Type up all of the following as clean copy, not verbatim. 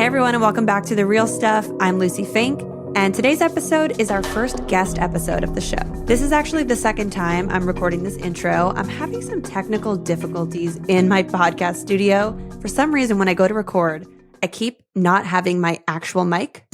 everyone, and welcome back to The Real Stuff. I'm Lucie Fink, and today's episode is our first guest episode of the show. This is actually the second time I'm recording this intro. I'm having some technical difficulties in my podcast studio. For some reason, when I go to record, I keep not having my actual mic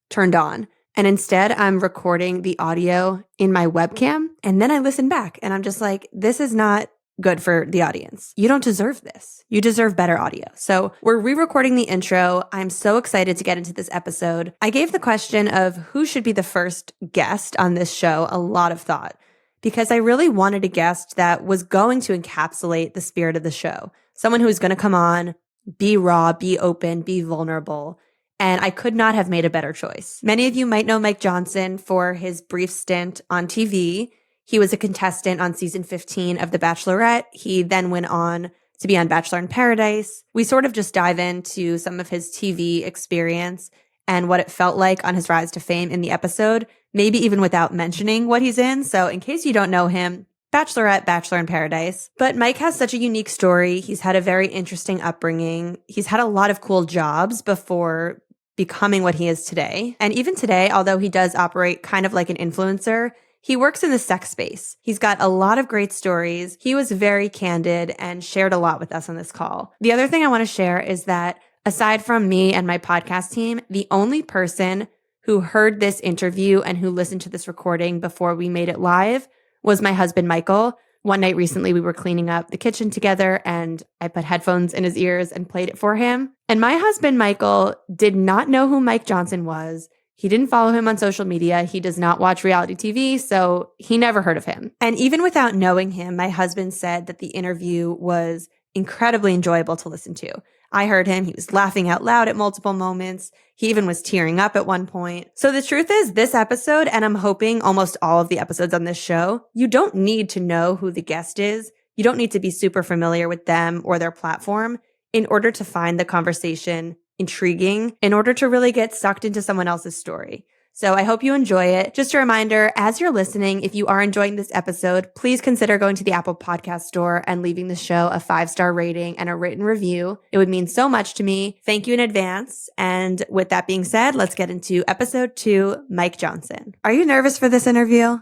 turned on. And instead, I'm recording the audio in my webcam, and then I listen back, and I'm just like, this is not good for the audience. You don't deserve this. You deserve better audio. So we're re-recording the intro. I'm so excited to get into this episode. I gave the question of who should be the first guest on this show a lot of thought because I really wanted a guest that was going to encapsulate the spirit of the show. Someone who was going to come on, be raw, be open, be vulnerable. And I could not have made a better choice. Many of you might know Mike Johnson for his brief stint on TV. He was a contestant on season 15 of The Bachelorette. He then went on to be on Bachelor in Paradise. We sort of just dive into some of his TV experience and what it felt like on his rise to fame in the episode, maybe even without mentioning what he's in. So in case you don't know him, Bachelorette, Bachelor in Paradise. But Mike has such a unique story. He's had a very interesting upbringing. He's had a lot of cool jobs before becoming what he is today. And even today, although he does operate kind of like an influencer, he works in the sex space. He's got a lot of great stories. He was very candid and shared a lot with us on this call. The other thing I want to share is that aside from me and my podcast team, the only person who heard this interview and who listened to this recording before we made it live was my husband, Michael. One night recently, we were cleaning up the kitchen together and I put headphones in his ears and played it for him. And my husband, Michael, did not know who Mike Johnson was. He didn't follow him on social media. He does not watch reality TV, so he never heard of him. And even without knowing him, my husband said that the interview was incredibly enjoyable to listen to. I heard him. He was laughing out loud at multiple moments. He even was tearing up at one point. So the truth is, this episode, and I'm hoping almost all of the episodes on this show, you don't need to know who the guest is. You don't need to be super familiar with them or their platform in order to find the conversation intriguing, in order to really get sucked into someone else's story. So I hope you enjoy it. Just a reminder, as you're listening, if you are enjoying this episode, please consider going to the Apple Podcast Store and leaving the show a 5-star rating and a written review. It would mean so much to me. Thank you in advance. And with that being said, let's get into episode 2, Mike Johnson. Are you nervous for this interview?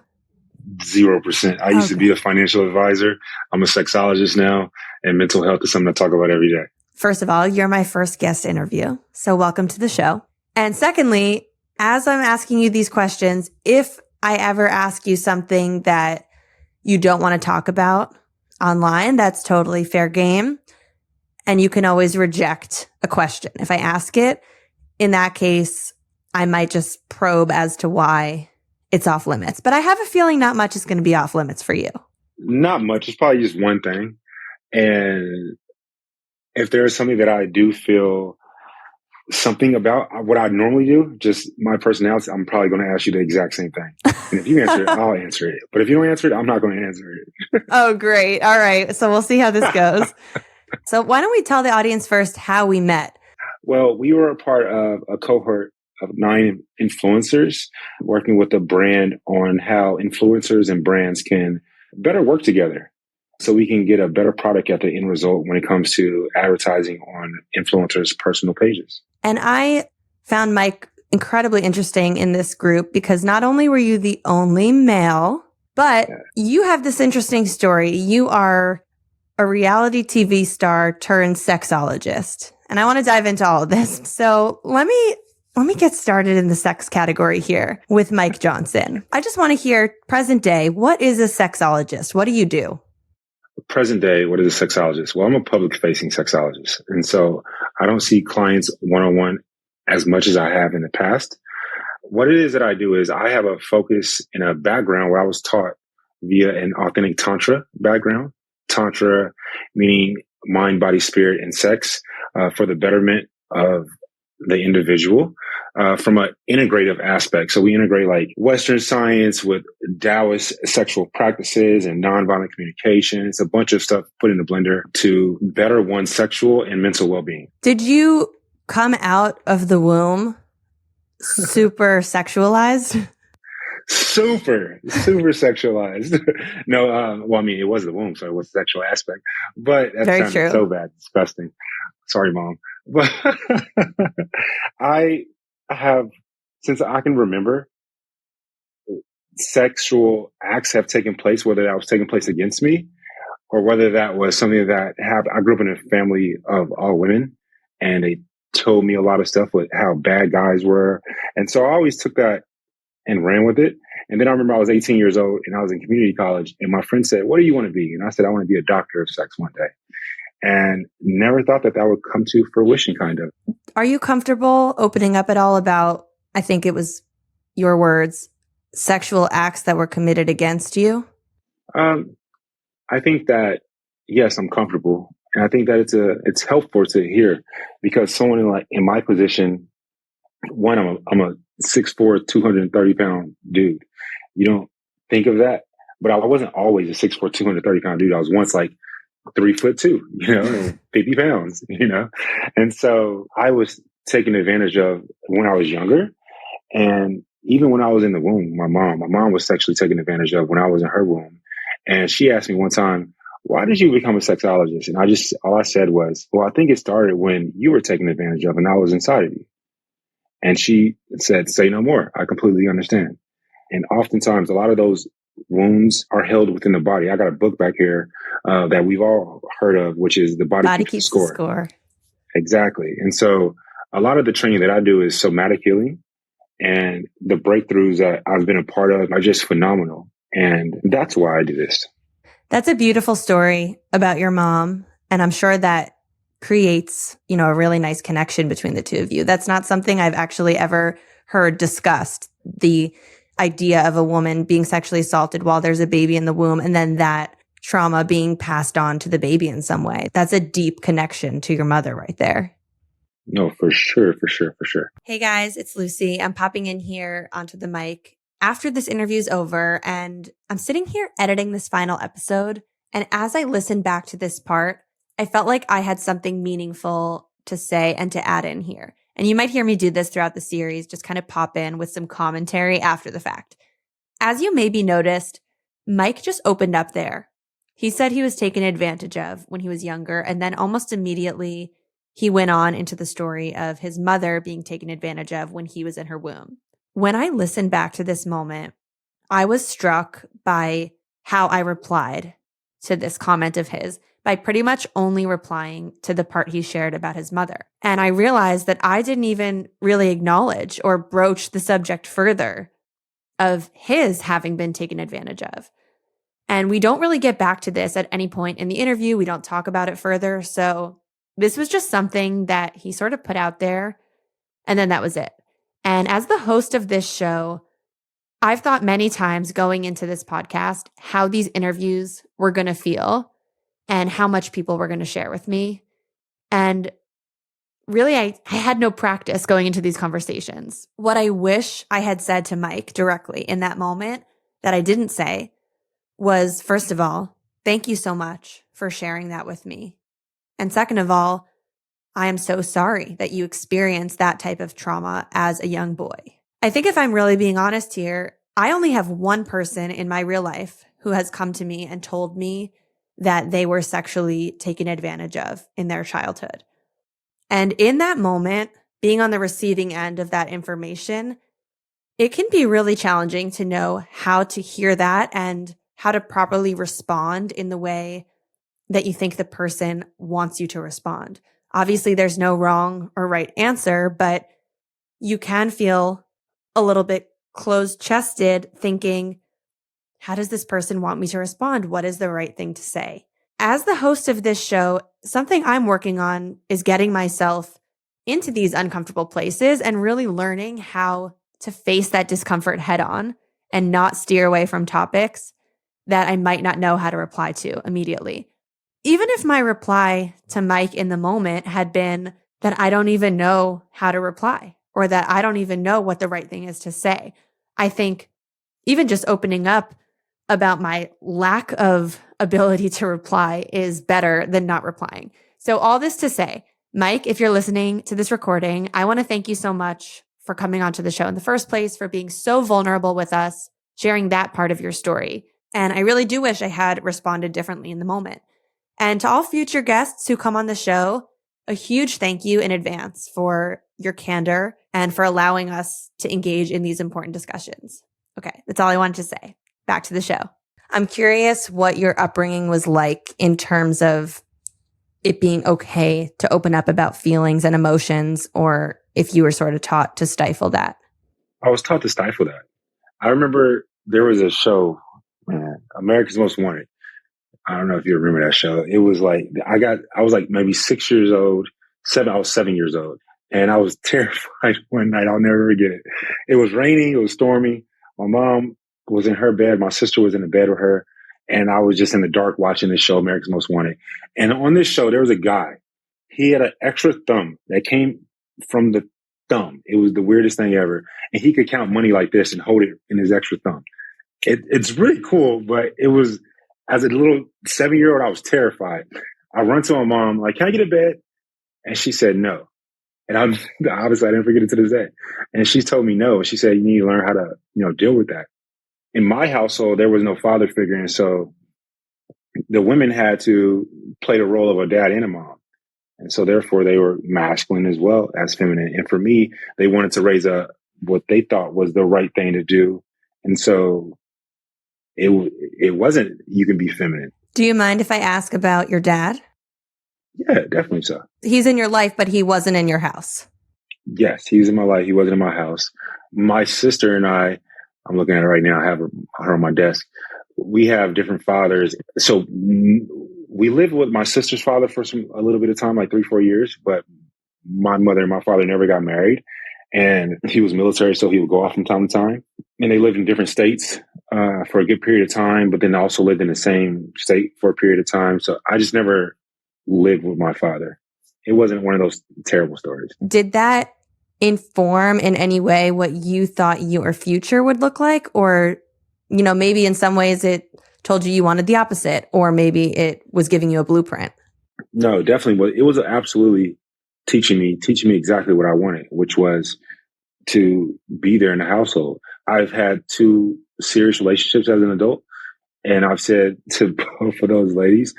0%. I used to be a financial advisor. I'm a sexologist now, and mental health is something I talk about every day. First of all, you're my first guest interview, so welcome to the show. And secondly, as I'm asking you these questions, if I ever ask you something that you don't want to talk about online, that's totally fair game. And you can always reject a question. If I ask it, in that case, I might just probe as to why it's off limits. But I have a feeling not much is going to be off limits for you. Not much. It's probably just one thing. And if there's something that I do feel something about what I normally do, just my personality, I'm probably going to ask you the exact same thing. And if you answer it, I'll answer it. But if you don't answer it, I'm not going to answer it. Oh, great. All right. So we'll see how this goes. So why don't we tell the audience first how we met? Well, we were a part of a cohort of 9 influencers working with a brand on how influencers and brands can better work together, so we can get a better product at the end result when it comes to advertising on influencers' personal pages. And I found Mike incredibly interesting in this group because not only were you the only male, but you have this interesting story. You are a reality TV star turned sexologist. And I want to dive into all of this. So let me get started in the sex category here with Mike Johnson. I just want to hear present day. What is a sexologist? What do you do? Present day, what is a sexologist? Well, I'm a public-facing sexologist. And so I don't see clients one-on-one as much as I have in the past. What it is that I do is I have a focus in a background where I was taught via an authentic Tantra background. Tantra meaning mind, body, spirit, and sex for the betterment of the individual from an integrative aspect. So we integrate like Western science with Taoist sexual practices and nonviolent communication. It's a bunch of stuff put in the blender to better one's sexual and mental well-being. Did you come out of the womb super sexualized? Super sexualized. No, well, I mean, it was the womb, so it was a sexual aspect. But that Very sounded true. so bad, disgusting. Sorry, Mom. But I have, since I can remember, sexual acts have taken place, whether that was taking place against me or whether that was something that happened. I grew up in a family of all women, and they told me a lot of stuff with how bad guys were. And so I always took that and ran with it. And then I remember I was 18 years old and I was in community college, and my friend said, "What do you want to be?" And I said, "I want to be a doctor of sex one day." And never thought that that would come to fruition, kind of. Are you comfortable opening up at all about, I think it was your words, sexual acts that were committed against you? I think that, yes, I'm comfortable. And I think that it's helpful to hear, because someone in my position, one, I'm a 6'4", 230-pound dude. You don't think of that, but I wasn't always a 6'4", 230-pound dude. I was once like 3'2", 50 pounds, and so I was taken advantage of when I was younger, and even when I was in the womb. My mom was sexually taken advantage of when I was in her womb, and she asked me one time, "Why did you become a sexologist?" And all I said was, "Well, I think it started when you were taken advantage of, and I was inside of you." And she said, "Say no more. I completely understand." And oftentimes, a lot of those wounds are held within the body. I got a book back here that we've all heard of, which is The Body Keeps the Score. Exactly. And so a lot of the training that I do is somatic healing, and the breakthroughs that I've been a part of are just phenomenal. And that's why I do this. That's a beautiful story about your mom. And I'm sure that creates, a really nice connection between the two of you. That's not something I've actually ever heard discussed. The idea of a woman being sexually assaulted while there's a baby in the womb, and then that trauma being passed on to the baby in some way. That's a deep connection to your mother right there. No, for sure. Hey guys, it's Lucie. I'm popping in here onto the mic after this interview's over, and I'm sitting here editing this final episode. And as I listened back to this part, I felt like I had something meaningful to say and to add in here. And you might hear me do this throughout the series, just kind of pop in with some commentary after the fact. As you maybe noticed, Mike just opened up there. He said he was taken advantage of when he was younger, and then almost immediately he went on into the story of his mother being taken advantage of when he was in her womb. When I listened back to this moment, I was struck by how I replied to this comment of his by pretty much only replying to the part he shared about his mother. And I realized that I didn't even really acknowledge or broach the subject further of his having been taken advantage of. And we don't really get back to this at any point in the interview. We don't talk about it further. So this was just something that he sort of put out there, and then that was it. And as the host of this show, I've thought many times going into this podcast how these interviews were going to feel and how much people were going to share with me. And really, I had no practice going into these conversations. What I wish I had said to Mike directly in that moment that I didn't say was, first of all, thank you so much for sharing that with me. And second of all, I am so sorry that you experienced that type of trauma as a young boy. I think if I'm really being honest here, I only have one person in my real life who has come to me and told me that they were sexually taken advantage of in their childhood. And in that moment, being on the receiving end of that information, it can be really challenging to know how to hear that and how to properly respond in the way that you think the person wants you to respond. Obviously, there's no wrong or right answer, but you can feel a little bit closed-chested thinking, how does this person want me to respond? What is the right thing to say? As the host of this show, something I'm working on is getting myself into these uncomfortable places and really learning how to face that discomfort head on and not steer away from topics that I might not know how to reply to immediately. Even if my reply to Mike in the moment had been that I don't even know how to reply or that I don't even know what the right thing is to say, I think even just opening up about my lack of ability to reply is better than not replying. So all this to say, Mike, if you're listening to this recording, I want to thank you so much for coming onto the show in the first place, for being so vulnerable with us, sharing that part of your story. And I really do wish I had responded differently in the moment. And to all future guests who come on the show, A huge thank you in advance for your candor and for allowing us to engage in these important discussions. Okay, that's all I wanted to say. Back to the show. I'm curious what your upbringing was like in terms of it being okay to open up about feelings and emotions, or if you were sort of taught to stifle that. I was taught to stifle that. I remember there was a show, man, America's Most Wanted. I don't know if you remember that show. It was like, I was like maybe 6 years old, I was 7 years old. And I was terrified one night. I'll never forget it. It was raining. It was stormy. My mom was in her bed. My sister was in the bed with her. And I was just in the dark watching this show, America's Most Wanted. And on this show, there was a guy. He had an extra thumb that came from the thumb. It was the weirdest thing ever. And he could count money like this and hold it in his extra thumb. It's really cool, but it was, as a little 7-year-old, I was terrified. I run to my mom, like, can I get a bed? And she said no. And obviously I didn't forget it to this day. And she told me no. She said, you need to learn how to, deal with that. In my household, there was no father figure. And so the women had to play the role of a dad and a mom. And so therefore they were masculine as well as feminine. And for me, they wanted to raise what they thought was the right thing to do. And so it wasn't, you can be feminine. Do you mind if I ask about your dad? Yeah, definitely so. He's in your life, but he wasn't in your house. Yes, he was in my life. He wasn't in my house. My sister and I'm looking at her right now. I have her on my desk. We have different fathers. So we lived with my sister's father for a little bit of time, like 3-4 years, but my mother and my father never got married. And he was military, so he would go off from time to time. And they lived in different states for a good period of time, but then also lived in the same state for a period of time. So I just never lived with my father. It wasn't one of those terrible stories. Did that inform in any way what you thought your future would look like? Or, maybe in some ways it told you wanted the opposite, or maybe it was giving you a blueprint? No, definitely. It was absolutely teaching me exactly what I wanted, which was to be there in the household. I've had 2 serious relationships as an adult. And I've said to both of those ladies,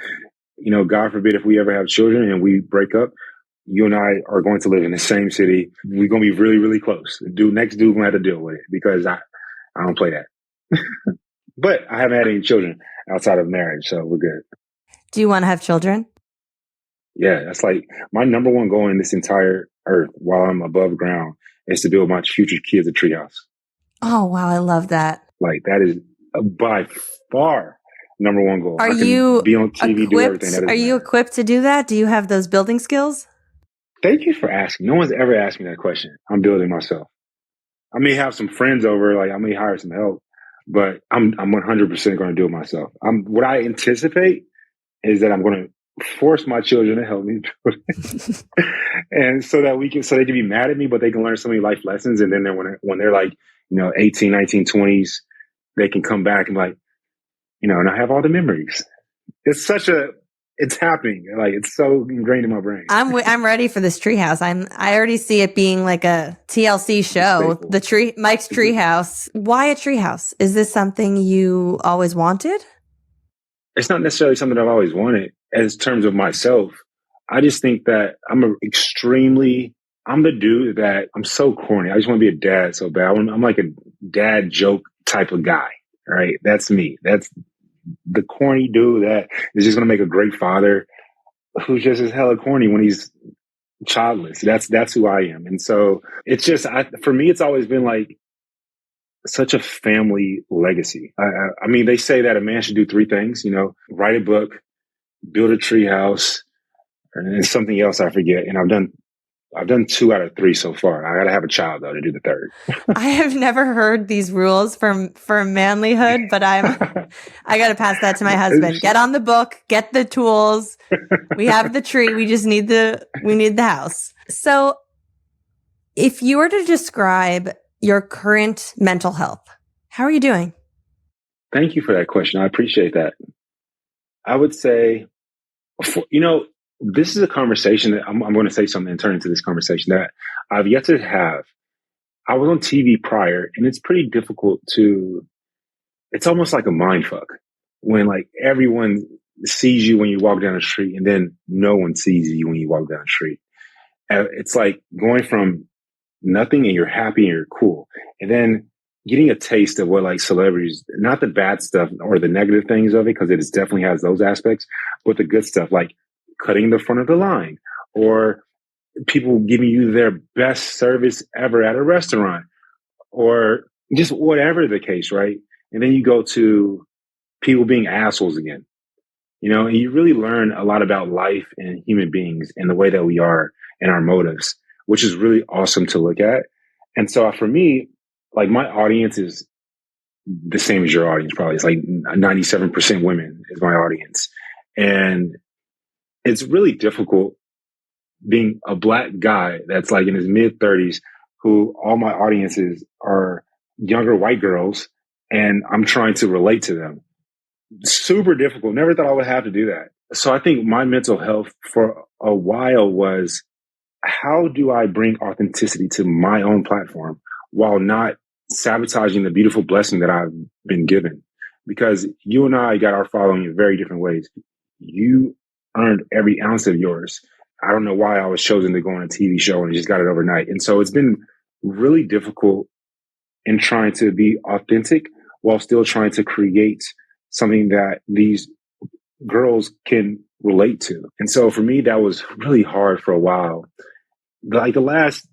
God forbid if we ever have children and we break up, you and I are going to live in the same city. We're going to be really, really close. Next dude going to have to deal with it because I don't play that. But I haven't had any children outside of marriage, so we're good. Do you want to have children? Yeah, that's like my number one goal in this entire earth while I'm above ground is to build my future kids a treehouse. Oh, wow. I love that. Like that is by far number one goal. Are you be on TV, do everything. Are you equipped to do that? Do you have those building skills? Thank you for asking. No one's ever asked me that question. I'm building myself. I may have some friends over, like I may hire some help, but I'm 100% going to do it myself. What I anticipate is that I'm going to force my children to help me do it. And so that they can be mad at me, but they can learn so many life lessons. And then when they're like, 18, 19, 20s, they can come back and like, and I have all the memories. It's happening. Like it's so ingrained in my brain. I'm ready for this treehouse. I already see it being like a TLC show. Mike's treehouse. Why a treehouse? Is this something you always wanted? It's not necessarily something I've always wanted. As terms of myself, I just think that I'm the dude that I'm so corny. I just want to be a dad so bad. I'm like a dad joke type of guy, right? That's me. That's the corny dude that is just going to make a great father who's just as hella corny when he's childless. That's who I am. And so it's just, for me, it's always been like such a family legacy. I mean, they say that a man should do 3 things, write a book, build a tree house, and something else I forget. And I've done 2 out of 3 so far. I got to have a child though to do the 3rd. I have never heard these rules for manlyhood, but I got to pass that to my husband. Get on the book, get the tools. We have the tree. We just need the house. So if you were to describe your current mental health, how are you doing? Thank you for that question. I appreciate that. I would say, this is a conversation that I'm going to say something and turn into this conversation that I've yet to have. I was on TV prior, and it's pretty difficult it's almost like a mind fuck when like everyone sees you when you walk down the street, and then no one sees you when you walk down the street. It's like going from nothing and you're happy and you're cool, and then getting a taste of what like celebrities, not the bad stuff or the negative things of it, because it definitely has those aspects, but the good stuff, like cutting the front of the line, or people giving you their best service ever at a restaurant, or just whatever the case, right? And then you go to people being assholes again, and you really learn a lot about life and human beings and the way that we are and our motives, which is really awesome to look at. And so for me, like my audience is the same as your audience, probably. It's like 97% women is my audience. And it's really difficult being a Black guy that's like in his mid 30s, who all my audiences are younger white girls, and I'm trying to relate to them. Super difficult. Never thought I would have to do that. So I think my mental health for a while was, how do I bring authenticity to my own platform while not sabotaging the beautiful blessing that I've been given? Because you and I got our following in very different ways. You earned every ounce of yours. I don't know why I was chosen to go on a TV show and just got it overnight. And so it's been really difficult in trying to be authentic while still trying to create something that these girls can relate to. And so for me, that was really hard for a while. Like the last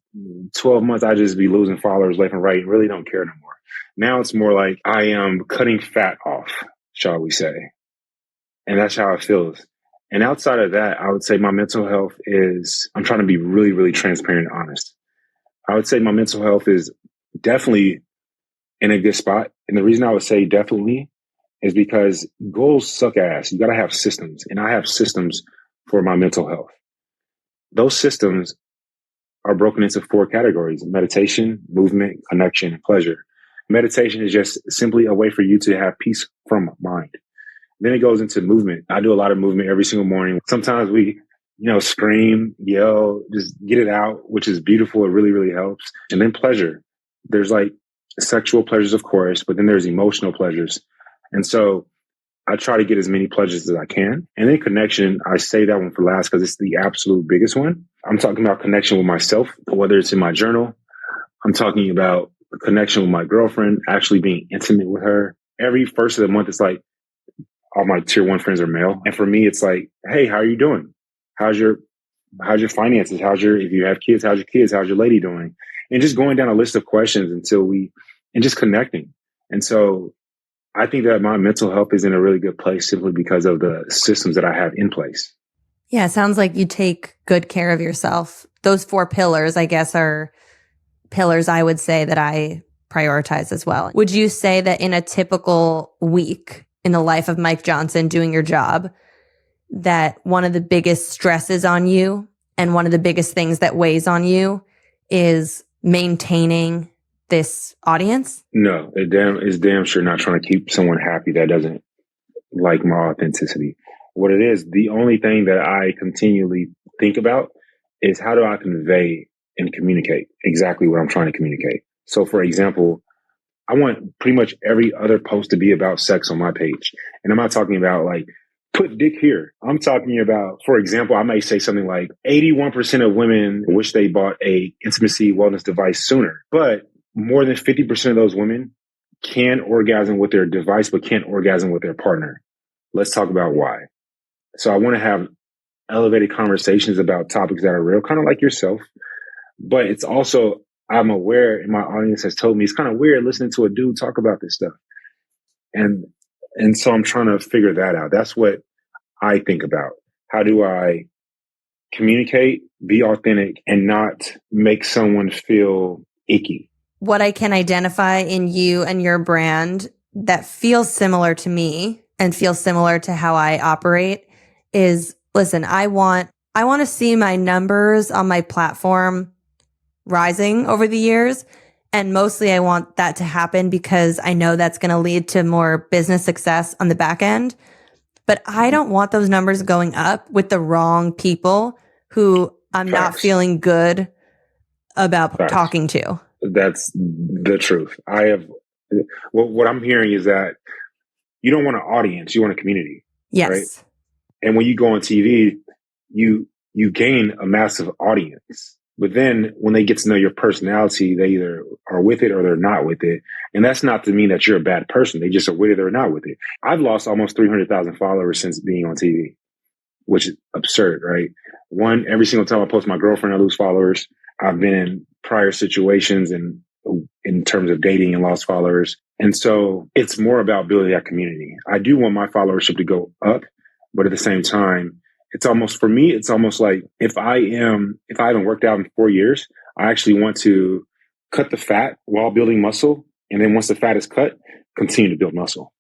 12 months, I just be losing followers left and right and really don't care no more. Now it's more like I am cutting fat off, shall we say. And that's how it feels. And outside of that, I would say my mental health is, I'm trying to be really, really transparent and honest. I would say my mental health is definitely in a good spot. And the reason I would say definitely is because goals suck ass. You got to have systems. And I have systems for my mental health. Those systems are broken into 4 categories: meditation, movement, connection, and pleasure. Meditation is just simply a way for you to have peace from mind. Then it goes into movement. I do a lot of movement every single morning. Sometimes we, scream, yell, just get it out, which is beautiful. It really, really helps. And then pleasure. There's like sexual pleasures, of course, but then there's emotional pleasures. And so I try to get as many pleasures as I can. And then connection, I say that one for last because it's the absolute biggest one. I'm talking about connection with myself, whether it's in my journal. I'm talking about connection with my girlfriend, actually being intimate with her. Every first of the month, it's like all my tier 1 friends are male. And for me, it's like, hey, how are you doing? How's your finances? If you have kids, how's your kids? How's your lady doing? And just going down a list of questions and just connecting. And so I think that my mental health is in a really good place simply because of the systems that I have in place. Yeah, it sounds like you take good care of yourself. Those 4 pillars, I guess, are pillars I would say that I prioritize as well. Would you say that in a typical week in the life of Mike Johnson doing your job, that one of the biggest stresses on you and one of the biggest things that weighs on you is maintaining this audience? No, it's damn sure not trying to keep someone happy that doesn't like my authenticity. What it is, the only thing that I continually think about is how do I convey and communicate exactly what I'm trying to communicate. So for example, I want pretty much every other post to be about sex on my page. And I'm not talking about like, put dick here. I'm talking about, for example, I may say something like 81% of women wish they bought a intimacy wellness device sooner, but more than 50% of those women can orgasm with their device, but can't orgasm with their partner. Let's talk about why. So I want to have elevated conversations about topics that are real, kind of like yourself. But it's also, I'm aware, and my audience has told me it's kind of weird listening to a dude talk about this stuff. And so I'm trying to figure that out. That's what I think about. How do I communicate, be authentic, and not make someone feel icky? What I can identify in you and your brand that feels similar to me and feels similar to how I operate is, listen, I want to see my numbers on my platform rising over the years. And mostly I want that to happen because I know that's going to lead to more business success on the back end. But I don't want those numbers going up with the wrong people who I'm not feeling good about talking to. That's the truth. What I'm hearing is that you don't want an audience, you want a community. Yes. Right? And when you go on TV, you gain a massive audience. But then when they get to know your personality, they either are with it or they're not with it. And that's not to mean that you're a bad person. They just are with it or not with it. I've lost almost 300,000 followers since being on TV, which is absurd, right? One, every single time I post my girlfriend, I lose followers. I've been in prior situations and in terms of dating and lost followers. And so it's more about building that community. I do want my followership to go up, but at the same time, it's almost, for me, it's almost like if I haven't worked out in 4 years, I actually want to cut the fat while building muscle. And then once the fat is cut, continue to build muscle.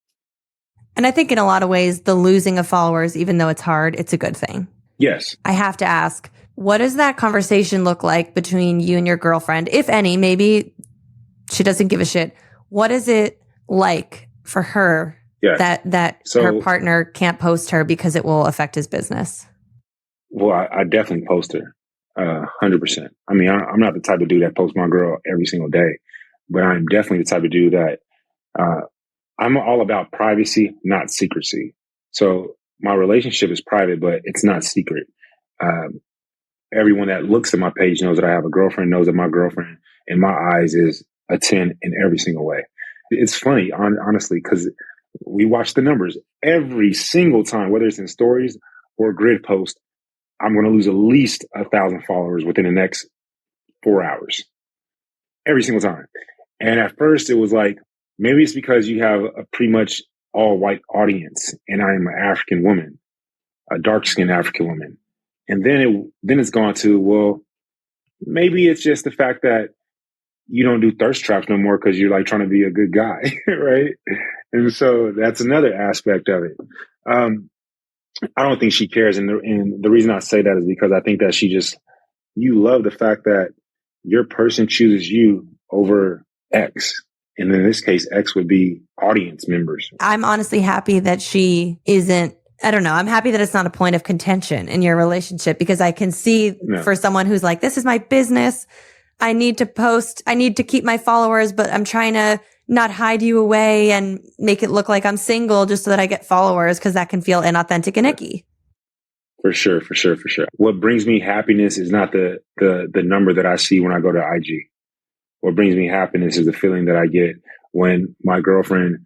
And I think in a lot of ways, the losing of followers, even though it's hard, it's a good thing. Yes. I have to ask, what does that conversation look like between you and your girlfriend? If any, maybe she doesn't give a shit. What is it like for her that her partner can't post her because it will affect his business? Well, I definitely post her 100%. I mean, I'm not the type of dude that posts my girl every single day, but I'm definitely the type of dude that I'm all about privacy, not secrecy. So my relationship is private, but it's not secret. Everyone that looks at my page knows that I have a girlfriend, knows that my girlfriend in my eyes is a 10 in every single way. It's funny, honestly, because we watch the numbers every single time, whether it's in stories or grid post. I'm going to lose at least 1,000 followers within the next 4 hours, every single time. And at first it was like, maybe it's because you have a pretty much all white audience and I am an African woman, a dark skinned African woman. And then it's gone to, well, maybe it's just the fact that you don't do thirst traps no more because you're like trying to be a good guy, right? And so that's another aspect of it. I don't think she cares. And the reason I say that is because I think that you love the fact that your person chooses you over X. And in this case, X would be audience members. I'm honestly happy that she isn't, I don't know. I'm happy that it's not a point of contention in your relationship because I can see for someone who's like, this is my business. I need to post. I need to keep my followers, but I'm trying to not hide you away and make it look like I'm single just so that I get followers because that can feel inauthentic and icky. For sure. What brings me happiness is not the number that I see when I go to IG. What brings me happiness is the feeling that I get when my girlfriend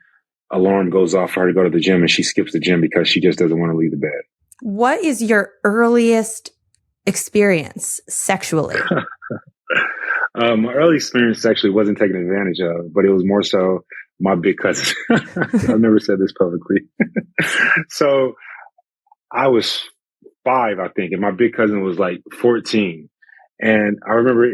alarm goes off for her to go to the gym and she skips the gym because she just doesn't want to leave the bed. What is your earliest experience sexually? My early experience sexually wasn't taken advantage of, but it was more so my big cousin. I've never said this publicly. So I was 5, I think, and my big cousin was like 14. And I remember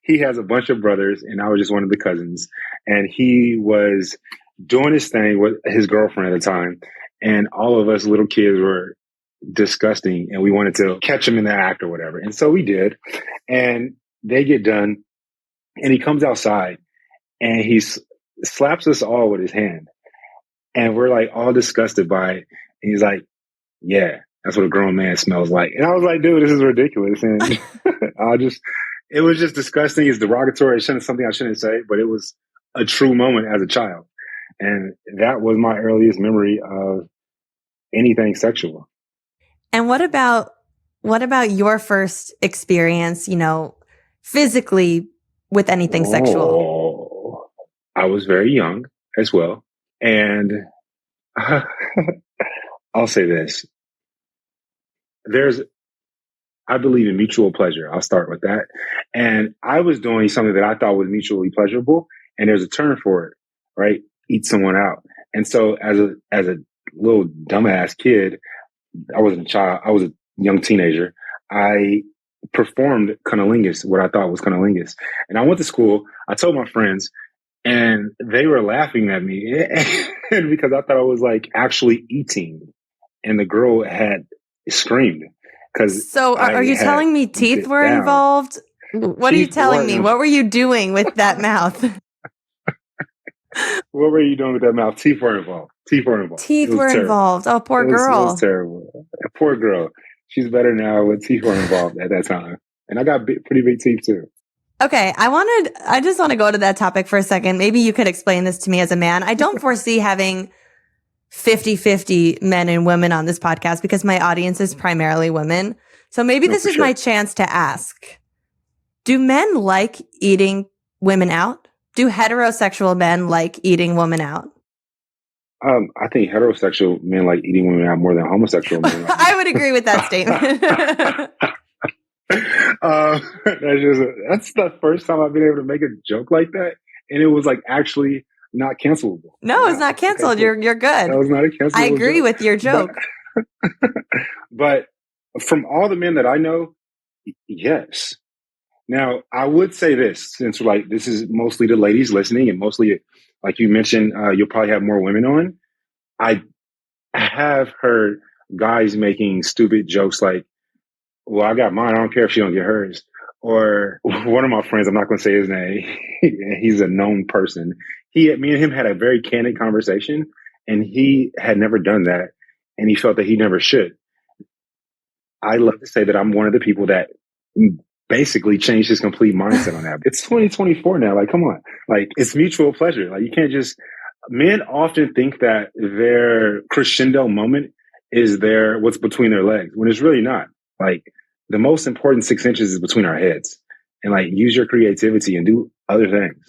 he has a bunch of brothers, and I was just one of the cousins. And he was doing his thing with his girlfriend at the time. And all of us little kids were disgusting, and we wanted to catch him in the act or whatever. And so we did. And they get done, and he comes outside, and he slaps us all with his hand. And we're like all disgusted by it. And he's like, yeah, that's what a grown man smells like. And I was like, dude, this is ridiculous. And it was just disgusting. It's derogatory. It's something I shouldn't say, but it was a true moment as a child. And that was my earliest memory of anything sexual. And what about your first experience, physically with anything sexual? I was very young as well. And I'll say this. I believe in mutual pleasure. I'll start with that. And I was doing something that I thought was mutually pleasurable. And there's a term for it, right? Eat someone out. And so as a little dumbass kid, I wasn't a child. I was a young teenager. I performed cunnilingus, what I thought was cunnilingus. And I went to school. I told my friends, and they were laughing at me because I thought I was like actually eating. And the girl had screamed. So are you telling me teeth were involved? What are you telling me? What were you doing with that mouth? What were you doing with that mouth? Teeth were involved. Teeth were involved. Oh, poor girl. It was terrible. Poor girl. She's better now, but teeth were involved at that time. And I got pretty big teeth too. Okay. I just want to go to that topic for a second. Maybe you could explain this to me as a man. I don't foresee having 50-50 men and women on this podcast because my audience is primarily women. So maybe this is my chance to ask, do men like eating women out? Do heterosexual men like eating women out? I think heterosexual men like eating women out more than homosexual men. I would agree with that statement. That's the first time I've been able to make a joke like that. And it was like actually not cancelable. No, it's not canceled. You're good. That was not a cancelable I agree joke. with your joke. But from all the men that I know, yes. Now, I would say this, since like this is mostly the ladies listening and mostly, like you mentioned, you'll probably have more women on. I have heard guys making stupid jokes like, well, I got mine. I don't care if she don't get hers. Or one of my friends, I'm not going to say his name. He's a known person. Me and him had a very candid conversation, and he had never done that. And he felt that he never should. I love to say that I'm one of the people that basically changed his complete mindset on that. It's 2024 now. Like, come on. Like, it's mutual pleasure. Like, you can't just, men often think that their crescendo moment is what's between their legs, when it's really not. Like, the most important 6 inches is between our heads. And like, use your creativity and do other things.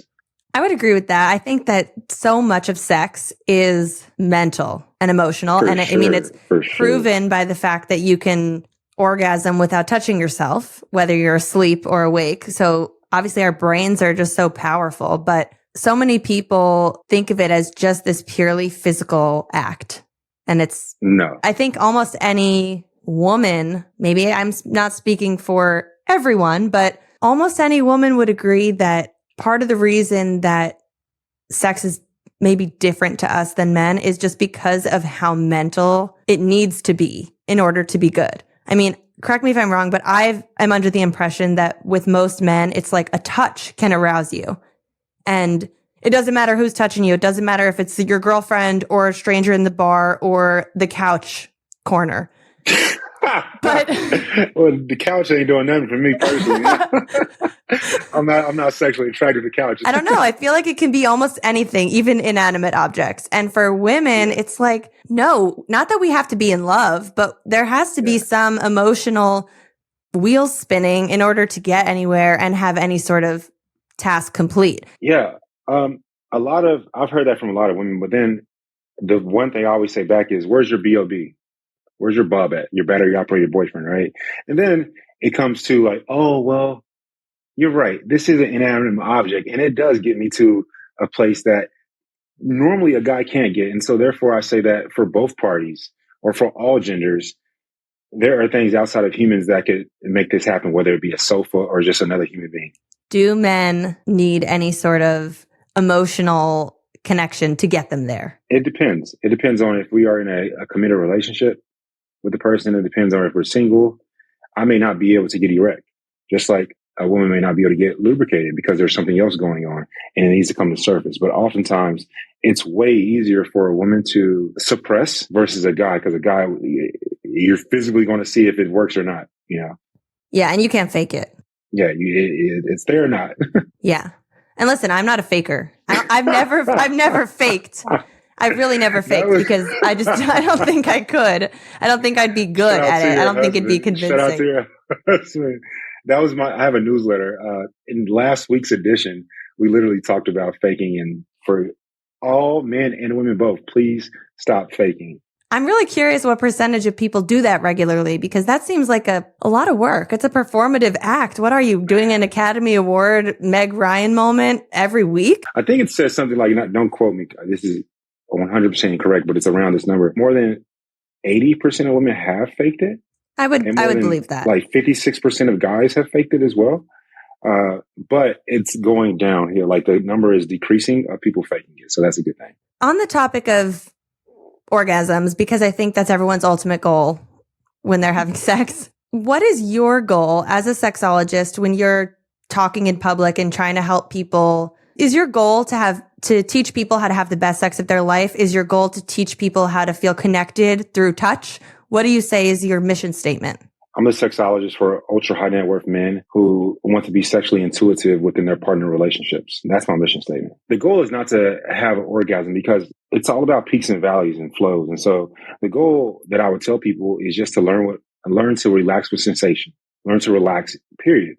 I would agree with that. I think that so much of sex is mental and emotional. I mean, it's proven by the fact that you can orgasm without touching yourself, whether you're asleep or awake. So obviously our brains are just so powerful, but so many people think of it as just this purely physical act. And it's, no, I think almost any woman, maybe I'm not speaking for everyone, but almost any woman would agree that part of the reason that sex is maybe different to us than men is just because of how mental it needs to be in order to be good. I mean, correct me if I'm wrong, but I'm under the impression that with most men, it's like a touch can arouse you. And it doesn't matter who's touching you. It doesn't matter if it's your girlfriend or a stranger in the bar or the couch corner. But well, the couch ain't doing nothing for me personally. I'm not sexually attracted to couches. I don't know. I feel like it can be almost anything, even inanimate objects. And for women, it's like, no, not that we have to be in love, but there has to be some emotional wheels spinning in order to get anywhere and have any sort of task complete. Yeah. I've heard that from a lot of women, but then the one thing I always say back is, where's your BOB? Where's your Bob at? Your battery operated boyfriend, right? And then it comes to like, oh, well, you're right. This is an inanimate object. And it does get me to a place that normally a guy can't get. And so therefore I say that for both parties or for all genders, there are things outside of humans that could make this happen, whether it be a sofa or just another human being. Do men need any sort of emotional connection to get them there? It depends. It depends on if we are in a committed relationship with the person. It depends on if we're single. I may not be able to get erect, just like a woman may not be able to get lubricated because there's something else going on and it needs to come to the surface. But oftentimes it's way easier for a woman to suppress versus a guy, because a guy, you're physically going to see if it works or not, you know? Yeah. And you can't fake it. Yeah. It's there or not. Yeah. And listen, I'm not a faker. I've never faked. I've really never faked because I don't think I could. I don't think I'd be good at it. I don't think it'd be convincing. Shout out to your husband. I have a newsletter. In last week's edition, we literally talked about faking, and for all men and women both, please stop faking. I'm really curious what percentage of people do that regularly, because that seems like a lot of work. It's a performative act. What are you doing, an Academy Award Meg Ryan moment every week? I think it says something like, don't quote me, this is 100% incorrect, but it's around this number. More than 80% of women have faked it. I would believe that. Like 56% of guys have faked it as well. But it's going down here. Like the number is decreasing of people faking it. So that's a good thing. On the topic of orgasms, because I think that's everyone's ultimate goal when they're having sex. What is your goal as a sexologist when you're talking in public and trying to help people? Is your goal to teach people how to have the best sex of their life? Is your goal to teach people how to feel connected through touch? What do you say is your mission statement? I'm a sexologist for ultra high net worth men who want to be sexually intuitive within their partner relationships. That's my mission statement. The goal is not to have an orgasm because it's all about peaks and valleys and flows. And so the goal that I would tell people is just to learn to relax with sensation, learn to relax, period.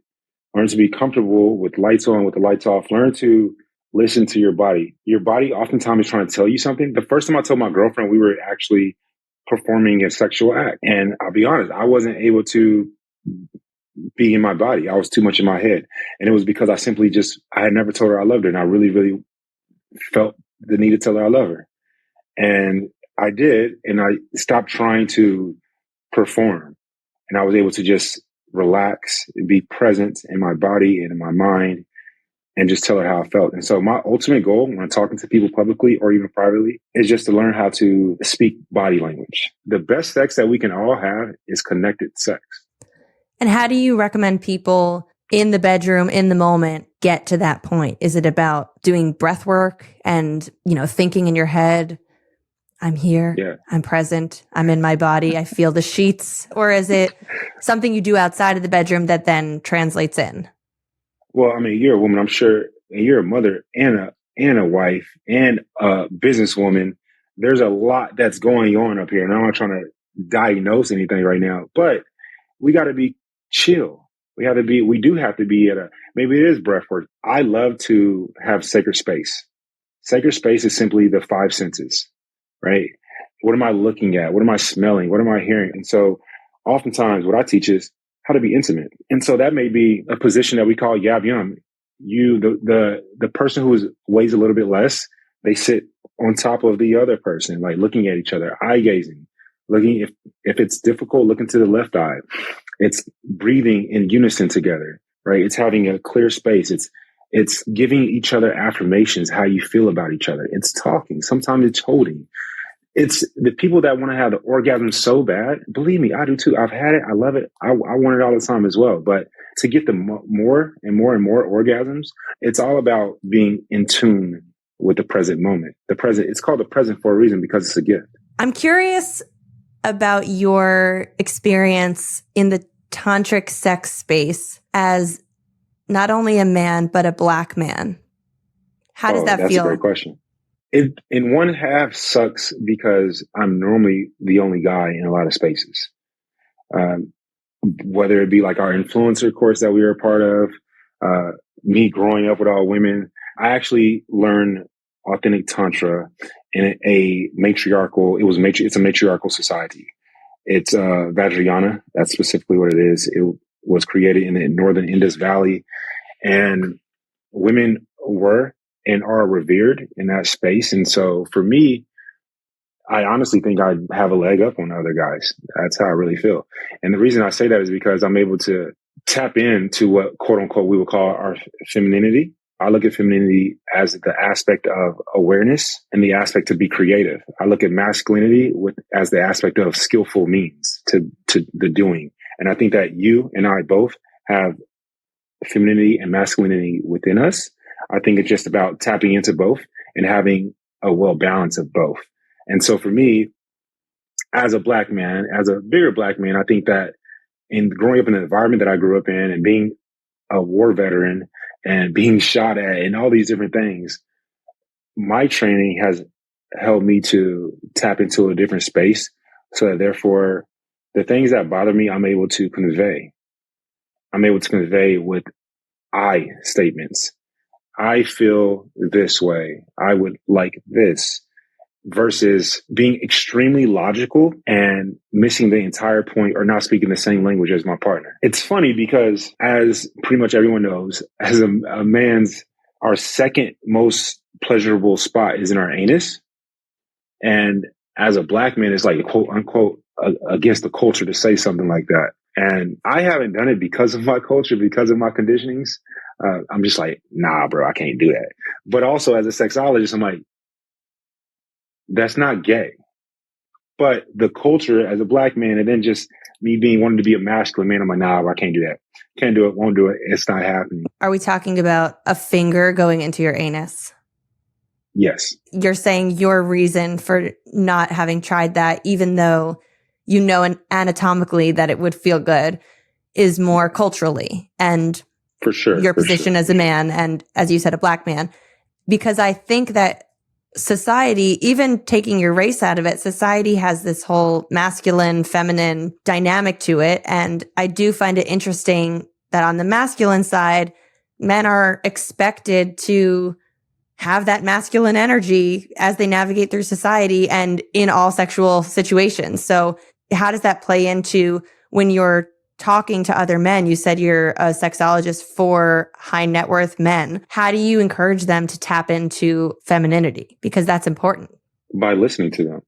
Learn to be comfortable with lights on, with the lights off. Learn to listen to your body. Your body oftentimes is trying to tell you something. The first time I told my girlfriend, we were actually performing a sexual act. And I'll be honest, I wasn't able to be in my body. I was too much in my head. And it was because I had never told her I loved her. And I really, really felt the need to tell her I love her. And I did. And I stopped trying to perform. And I was able to just relax, be present in my body and in my mind, and just tell her how I felt. And so my ultimate goal when I'm talking to people publicly or even privately is just to learn how to speak body language. The best sex that we can all have is connected sex. And how do you recommend people in the bedroom, in the moment, get to that point? Is it about doing breath work and, thinking in your head, I'm here, yeah, I'm present, I'm in my body, I feel the sheets? Or is it something you do outside of the bedroom that then translates in? Well, I mean, you're a woman, I'm sure, and you're a mother and a wife and a businesswoman. There's a lot that's going on up here. And I'm not trying to diagnose anything right now, but we got to be chill. We do have to be maybe it is breath work. I love to have sacred space. Sacred space is simply the five senses, right? What am I looking at? What am I smelling? What am I hearing? And so oftentimes what I teach is how to be intimate. And so that may be a position that we call yab yum. The person who weighs a little bit less, they sit on top of the other person, like looking at each other, eye gazing, looking, if it's difficult, looking to the left eye. It's breathing in unison together, right? It's having a clear space. It's giving each other affirmations, how you feel about each other. It's talking. Sometimes it's holding. It's the people that want to have the orgasm so bad. Believe me, I do too. I've had it. I love it. I want it all the time as well. But to get the more and more and more orgasms, it's all about being in tune with the present moment. The present, it's called the present for a reason because it's a gift. I'm curious about your experience in the tantric sex space as not only a man, but a Black man. How does that feel? That's a great question. It, in one half, sucks because I'm normally the only guy in a lot of spaces. Whether it be like our influencer course that we were a part of, me growing up with all women, I actually learned authentic tantra in a matriarchal. It's a matriarchal society. It's Vajrayana. That's specifically what it is. It was created in the northern Indus Valley, and women were and are revered in that space. And so for me, I honestly think I have a leg up on other guys. That's how I really feel. And the reason I say that is because I'm able to tap into what quote unquote we would call our femininity. I look at femininity as the aspect of awareness and the aspect to be creative. I look at masculinity as the aspect of skillful means to the doing. And I think that you and I both have femininity and masculinity within us. I think it's just about tapping into both and having a well balance of both. And so for me, as a Black man, as a bigger Black man, I think that in growing up in the environment that I grew up in and being a war veteran and being shot at and all these different things, my training has helped me to tap into a different space so that therefore the things that bother me, I'm able to convey. I'm able to convey with I statements. I feel this way. I would like this, versus being extremely logical and missing the entire point or not speaking the same language as my partner. It's funny because as pretty much everyone knows, as a man's, our second most pleasurable spot is in our anus. And as a Black man, it's like quote unquote against the culture to say something like that. And I haven't done it because of my culture, because of my conditionings. I'm just like, nah, bro, I can't do that. But also as a sexologist, I'm like, that's not gay. But the culture as a Black man, and then just me wanting to be a masculine man, I'm like, nah, I can't do that. Can't do it, won't do it. It's not happening. Are we talking about a finger going into your anus? Yes. You're saying your reason for not having tried that, even though and anatomically that it would feel good is more culturally and for sure your position as a man and, as you said, a Black man. Because I think that society, even taking your race out of it, society has this whole masculine, feminine dynamic to it. And I do find it interesting that on the masculine side, men are expected to have that masculine energy as they navigate through society and in all sexual situations. So how does that play into when you're talking to other men? You said you're a sexologist for high net worth men. How do you encourage them to tap into femininity? Because that's important. By listening to them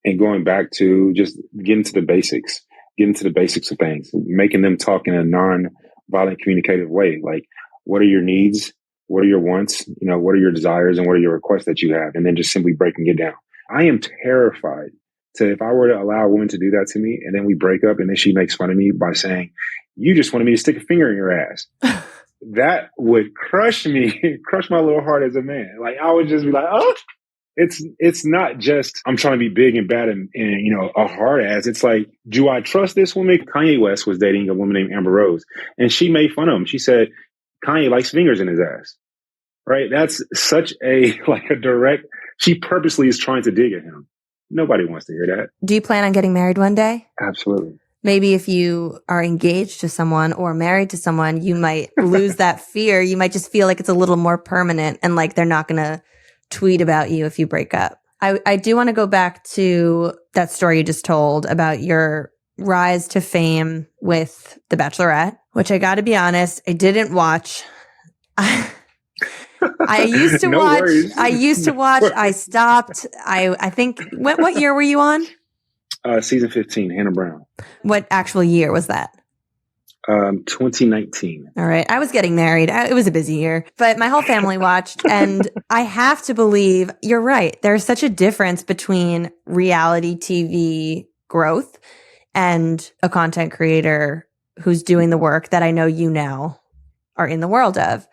and going back to just getting to the basics of things, making them talk in a non-violent communicative way. Like, what are your needs? What are your wants? What are your desires and what are your requests that you have? And then just simply breaking it down. I am terrified if I were to allow a woman to do that to me and then we break up and then she makes fun of me by saying, you just wanted me to stick a finger in your ass. That would crush me, crush my little heart as a man. Like, I would just be like, oh, it's not just I'm trying to be big and bad and a hard ass. It's like, do I trust this woman? Kanye West was dating a woman named Amber Rose and she made fun of him. She said, Kanye likes fingers in his ass, right? That's such a direct, she purposely is trying to dig at him. Nobody wants to hear that. Do you plan on getting married one day? Absolutely. Maybe if you are engaged to someone or married to someone, you might lose that fear. You might just feel like it's a little more permanent and like they're not going to tweet about you if you break up. I do want to go back to that story you just told about your rise to fame with The Bachelorette, which I got to be honest, I didn't watch. I used to watch. Worries. I used to watch. I stopped. I think, what year were you on? Season 15, Hannah Brown. What actual year was that? 2019. All right. I was getting married. It was a busy year, but my whole family watched. And I have to believe you're right. There's such a difference between reality TV growth and a content creator who's doing the work that I know you now are in the world of.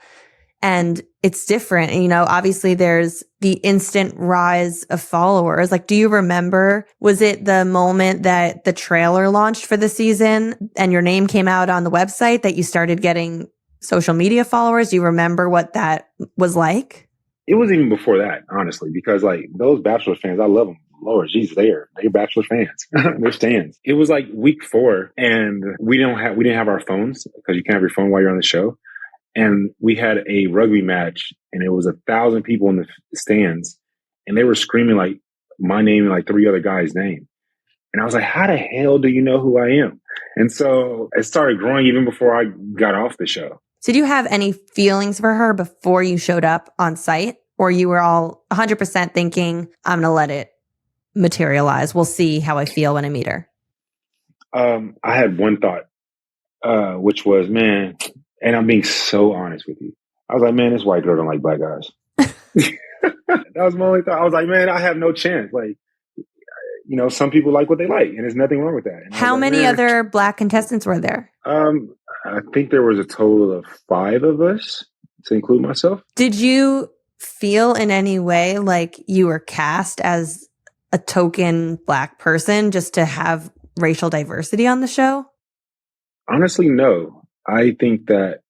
And it's different. And, obviously there's the instant rise of followers. Like, do you remember, was it the moment that the trailer launched for the season and your name came out on the website that you started getting social media followers? Do you remember what that was like? It was even before that, honestly, because those Bachelor fans, I love them. Lord Jesus, they're Bachelor fans. They're stands. It was week 4 and we didn't have our phones because you can't have your phone while you're on the show. And we had a rugby match and it was 1,000 people in the stands and they were screaming my name and 3 other guys' name. And I was like, how the hell do you know who I am? And so it started growing even before I got off the show. So did you have any feelings for her before you showed up on site? Or you were all 100% thinking, I'm going to let it materialize. We'll see how I feel when I meet her. I had one thought, which was, man, and I'm being so honest with you. I was like, man, this white girl don't like black guys. That was my only thought. I was like, man, I have no chance. Some people like what they like, and there's nothing wrong with that. And how many other Black contestants were there? I think there was a total of 5 of us, to include myself. Did you feel in any way like you were cast as a token Black person just to have racial diversity on the show? Honestly, no. I think that,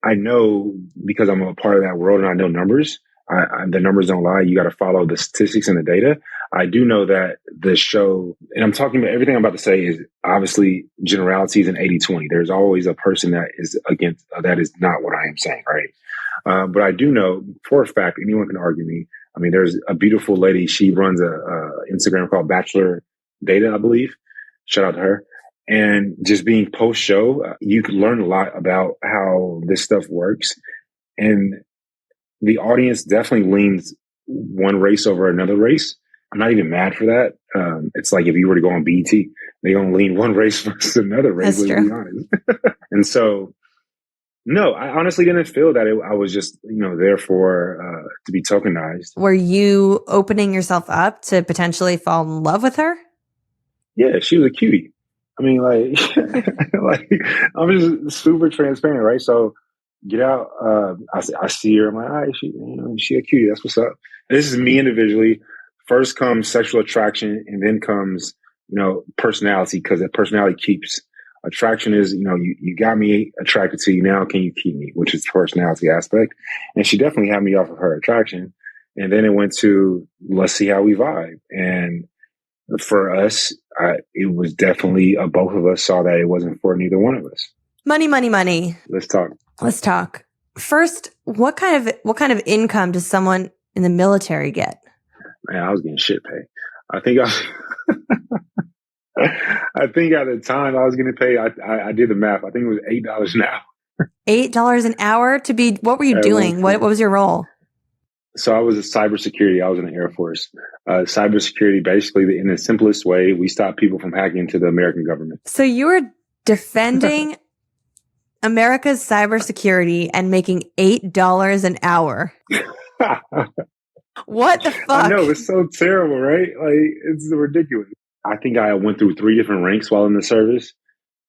I know because I'm a part of that world and I know numbers. The numbers don't lie. You got to follow the statistics and the data. I do know that the show, and I'm talking about everything I'm about to say is obviously generalities and 80-20. There's always a person that is against, that is not what I am saying, right? But I do know for a fact, anyone can argue me. There's a beautiful lady. She runs a Instagram called Bachelor Data, I believe. Shout out to her. And just being post-show, you can learn a lot about how this stuff works. And the audience definitely leans one race over another race. I'm not even mad for that. It's like if you were to go on BET, they're going to lean one race versus another race, let's be honest. And so, no, I honestly didn't feel that I was just, there for to be tokenized. Were you opening yourself up to potentially fall in love with her? Yeah, she was a cutie. I'm just super transparent, right? So get out. I see her. I'm like, all right, she a cutie. That's what's up. And this is me individually. First comes sexual attraction, and then comes personality, because that personality keeps. Attraction is, you got me attracted to you. Now can you keep me? Which is the personality aspect. And she definitely had me off of her attraction. And then it went to, let's see how we vibe. And for us, it was definitely, both of us saw that it wasn't for neither one of us. Money, money, money. Let's talk. First, what kind of income does someone in the military get? Man, I was getting shit pay. I think I think at the time I was getting paid, I did the math. I think it was $8 an hour. $8 an hour to be, what were you doing? What was your role? So I was a cybersecurity. I was in the Air Force. Cybersecurity, basically, in the simplest way, we stop people from hacking into the American government. So you were defending America's cybersecurity and making $8 an hour. What the fuck? I know, it's so terrible, right? Like, it's ridiculous. I think I went through 3 different ranks while in the service,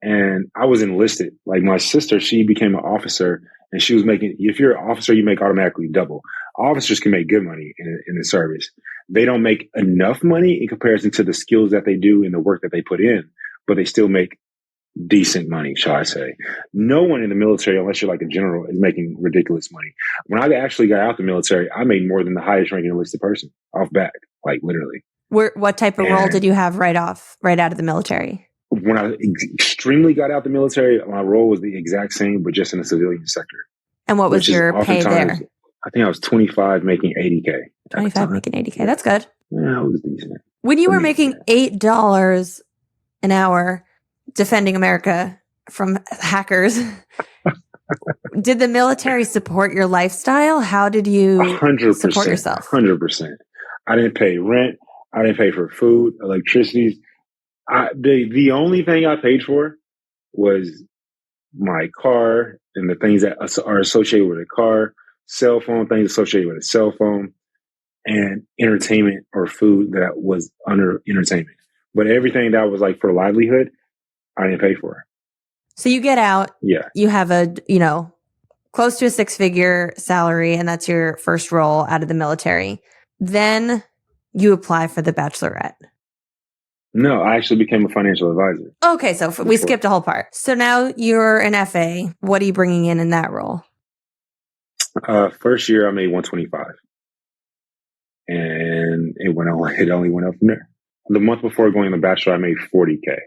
and I was enlisted. Like my sister, she became an officer, and she was making, if you're an officer, you make automatically double. Officers can make good money in the service. They don't make enough money in comparison to the skills that they do and the work that they put in, but they still make decent money, shall I say. No one in the military, unless you're like a general, is making ridiculous money. When I actually got out the military, I made more than the highest ranking enlisted person off back, like literally. What type of role did you have right out of the military? When I extremely got out the military, my role was the exact same, but just in the civilian sector. And what was your pay there? I think I was 25 making $80K. 25 making $80K. That's good. Yeah, it was decent. When you were making $8 an hour defending America from hackers, did the military support your lifestyle? How did you 100%, support yourself? 100%. I didn't pay rent. I didn't pay for food, electricity. The only thing I paid for was my car and the things that are associated with a car, cell phone, things associated with a cell phone, and entertainment or food that was under entertainment. But everything that was like for livelihood, I didn't pay for. So you get out. Yeah. You have a, close to a 6-figure salary, and that's your first role out of the military. Then you apply for the Bachelorette. No, I actually became a financial advisor. Okay, so we skipped a whole part. So now you're an FA. What are you bringing in that role? First year, I made 125, and it only went up from there. The month before going to the Bachelor, I made 40K,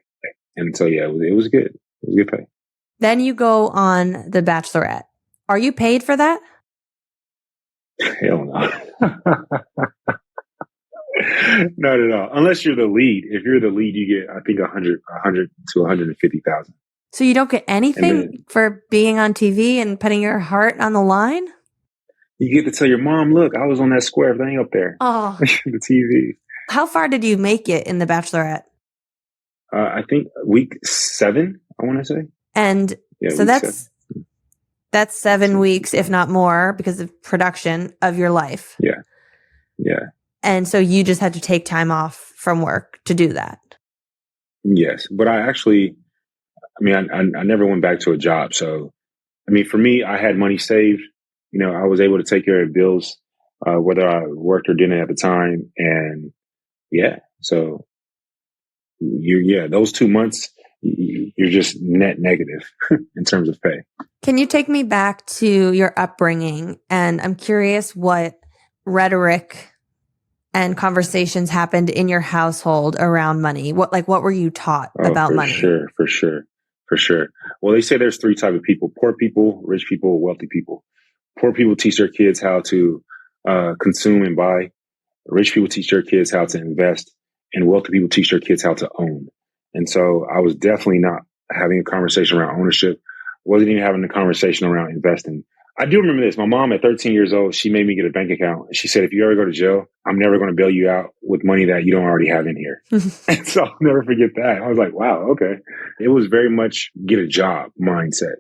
and so yeah, it was good. It was good pay. Then you go on the Bachelorette. Are you paid for that? Hell no. Not at all. Unless you're the lead. If you're the lead, you get, I think, 100 to 150,000. So you don't get anything for being on TV and putting your heart on the line? You get to tell your mom, look, I was on that square thing up there. Oh. The TV. How far did you make it in the Bachelorette? I think week 7, I want to say. And so that's 7 weeks, if not more, because of production of your life. Yeah. Yeah. And so you just had to take time off from work to do that. Yes. But I never went back to a job. So, for me, I had money saved. I was able to take care of bills, whether I worked or didn't at the time. And yeah, so those 2 months, you're just net negative in terms of pay. Can you take me back to your upbringing? And I'm curious what rhetoric and conversations happened in your household around money. What were you taught about money? For sure. Well, they say there's 3 types of people: poor people, rich people, wealthy people. Poor people teach their kids how to consume and buy. Rich people teach their kids how to invest, and wealthy people teach their kids how to own. And so I was definitely not having a conversation around ownership. Wasn't even having a conversation around investing. I do remember this. My mom at 13 years old, she made me get a bank account. She said, if you ever go to jail, I'm never going to bail you out with money that you don't already have in here. And so I'll never forget that. I was like, wow, okay. It was very much get a job mindset.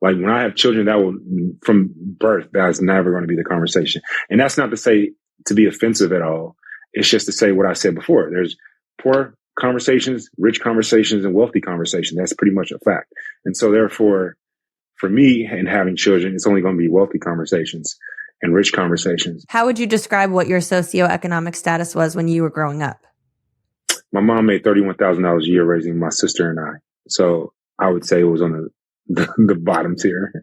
Like when I have children, that will, from birth, that's never going to be the conversation. And that's not to say to be offensive at all. It's just to say what I said before. There's poor conversations, rich conversations, and wealthy conversations. That's pretty much a fact. And so therefore, for me and having children, it's only going to be wealthy conversations and rich conversations. How would you describe what your socioeconomic status was when you were growing up? My mom made $31,000 a year raising my sister and I. So I would say it was on the bottom tier.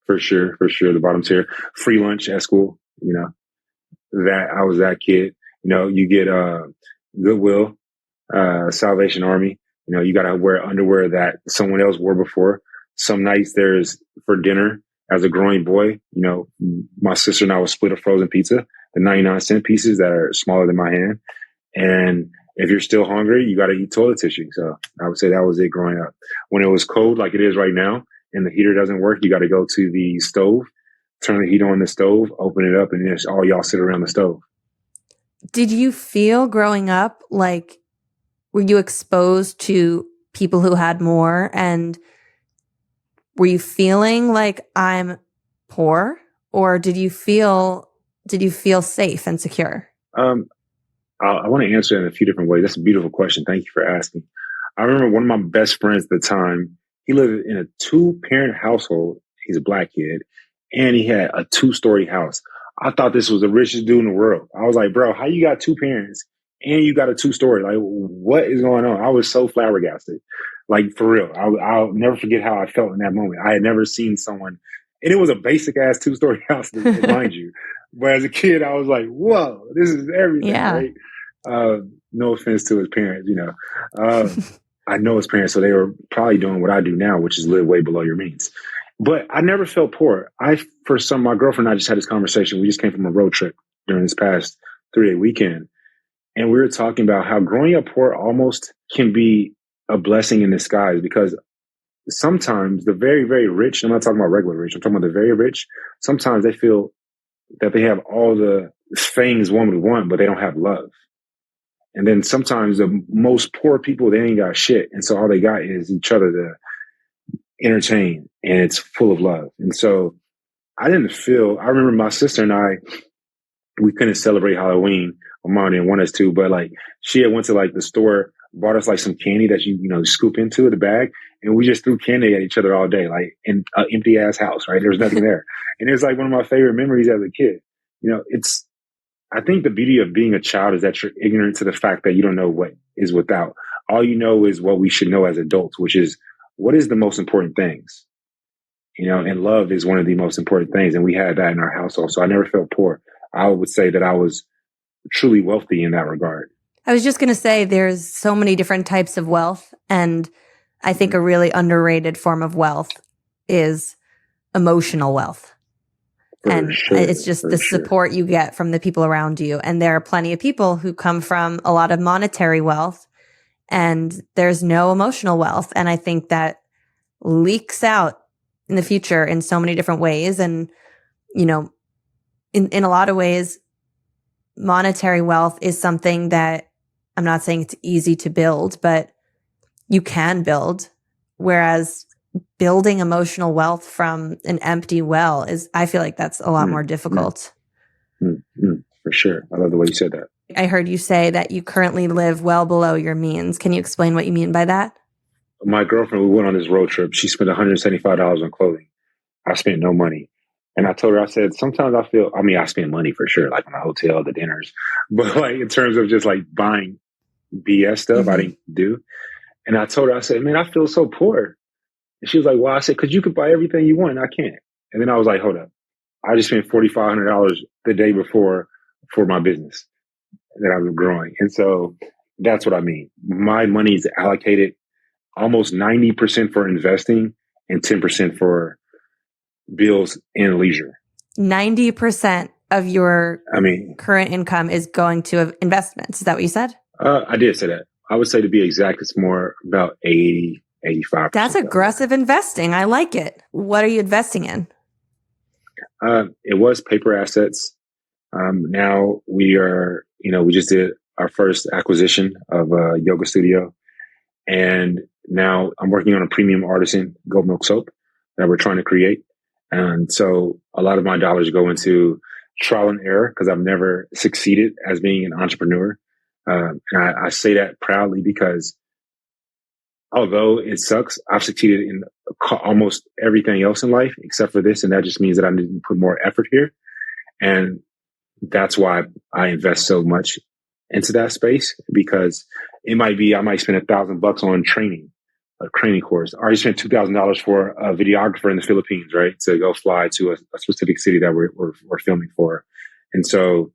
For sure, the bottom tier. Free lunch at school, that I was that kid. You get Goodwill, Salvation Army. You got to wear underwear that someone else wore before. Some nights there's for dinner as a growing boy, my sister and I would split a frozen pizza, the 99-cent pieces that are smaller than my hand. And if you're still hungry, you got to eat toilet tissue. So I would say that was it growing up. When it was cold, like it is right now, and the heater doesn't work, you got to go to the stove, turn the heat on the stove, open it up, and just all y'all sit around the stove. Did you feel growing up like, were you exposed to people who had more, and were you feeling like I'm poor, or did you feel safe and secure? I want to answer it in a few different ways. That's a beautiful question. Thank you for asking. I remember one of my best friends at the time, he lived in a 2-parent household. He's a black kid, and he had a 2-story house. I thought this was the richest dude in the world. I was like, bro, how you got 2 parents and you got a 2-story? Like, what is going on? I was so flabbergasted. Like, for real. I'll never forget how I felt in that moment. I had never seen someone, and it was a basic ass 2-story house, mind you. But as a kid, I was like, whoa, this is everything, right? No offense to his parents, I know his parents, so they were probably doing what I do now, which is live way below your means. But I never felt poor. My girlfriend and I just had this conversation. We just came from a road trip during this past 3-day weekend. And we were talking about how growing up poor almost can be a blessing in disguise, because sometimes the very, very rich, I'm not talking about regular rich, I'm talking about the very rich, sometimes they feel that they have all the things one would want, but they don't have love. And then sometimes the most poor people, they ain't got shit. And so all they got is each other to entertain, and it's full of love. And so I remember my sister and I, we couldn't celebrate Halloween. My mom didn't want us to, but like she had went to like the store, bought us like some candy that you scoop into the bag. And we just threw candy at each other all day, like in an empty ass house, right? There was nothing there. And it was like one of my favorite memories as a kid. I think the beauty of being a child is that you're ignorant to the fact that you don't know what is without. All you know is what we should know as adults, which is what is the most important things, and love is one of the most important things. And we had that in our household. So I never felt poor. I would say that I was truly wealthy in that regard. I was just going to say there's so many different types of wealth. And I think a really underrated form of wealth is emotional wealth. It's just the support you get from the people around you. And there are plenty of people who come from a lot of monetary wealth, and there's no emotional wealth. And I think that leaks out in the future in so many different ways. And, in a lot of ways, monetary wealth is something that I'm not saying it's easy to build, but you can build. Whereas building emotional wealth from an empty well I feel like that's a lot more difficult. For sure. I love the way you said that. I heard you say that you currently live well below your means. Can you explain what you mean by that? My girlfriend, we went on this road trip. She spent $175 on clothing. I spent no money. And I told her, I said, sometimes I spend money for sure, like on a hotel, the dinners, but like in terms of just like buying BS stuff, I didn't do. And I told her, I said, man, I feel so poor. And she was like, well, I said, 'cause you could buy everything you want and I can't. And then I was like, hold up. I just spent $4,500 the day before for my business that I was growing. And so that's what I mean. My money is allocated almost 90% for investing and 10% for bills and leisure. 90% of your current income is going to investments. Is that what you said? I did say that. I would say, to be exact, it's more about 80, 85%. That's aggressive investing. I like it. What are you investing in? It was paper assets. Now we are, we just did our first acquisition of a yoga studio. And now I'm working on a premium artisan goat milk soap that we're trying to create. And so a lot of my dollars go into trial and error, because I've never succeeded as being an entrepreneur. And I say that proudly, because although it sucks, I've succeeded in almost everything else in life except for this. And that just means that I need to put more effort here. And that's why I invest so much into that space because it might be, I might spend $1,000 on training, a training course. I already spent $2,000 for a videographer in the Philippines, right? To go fly to a specific city that we're filming for. And so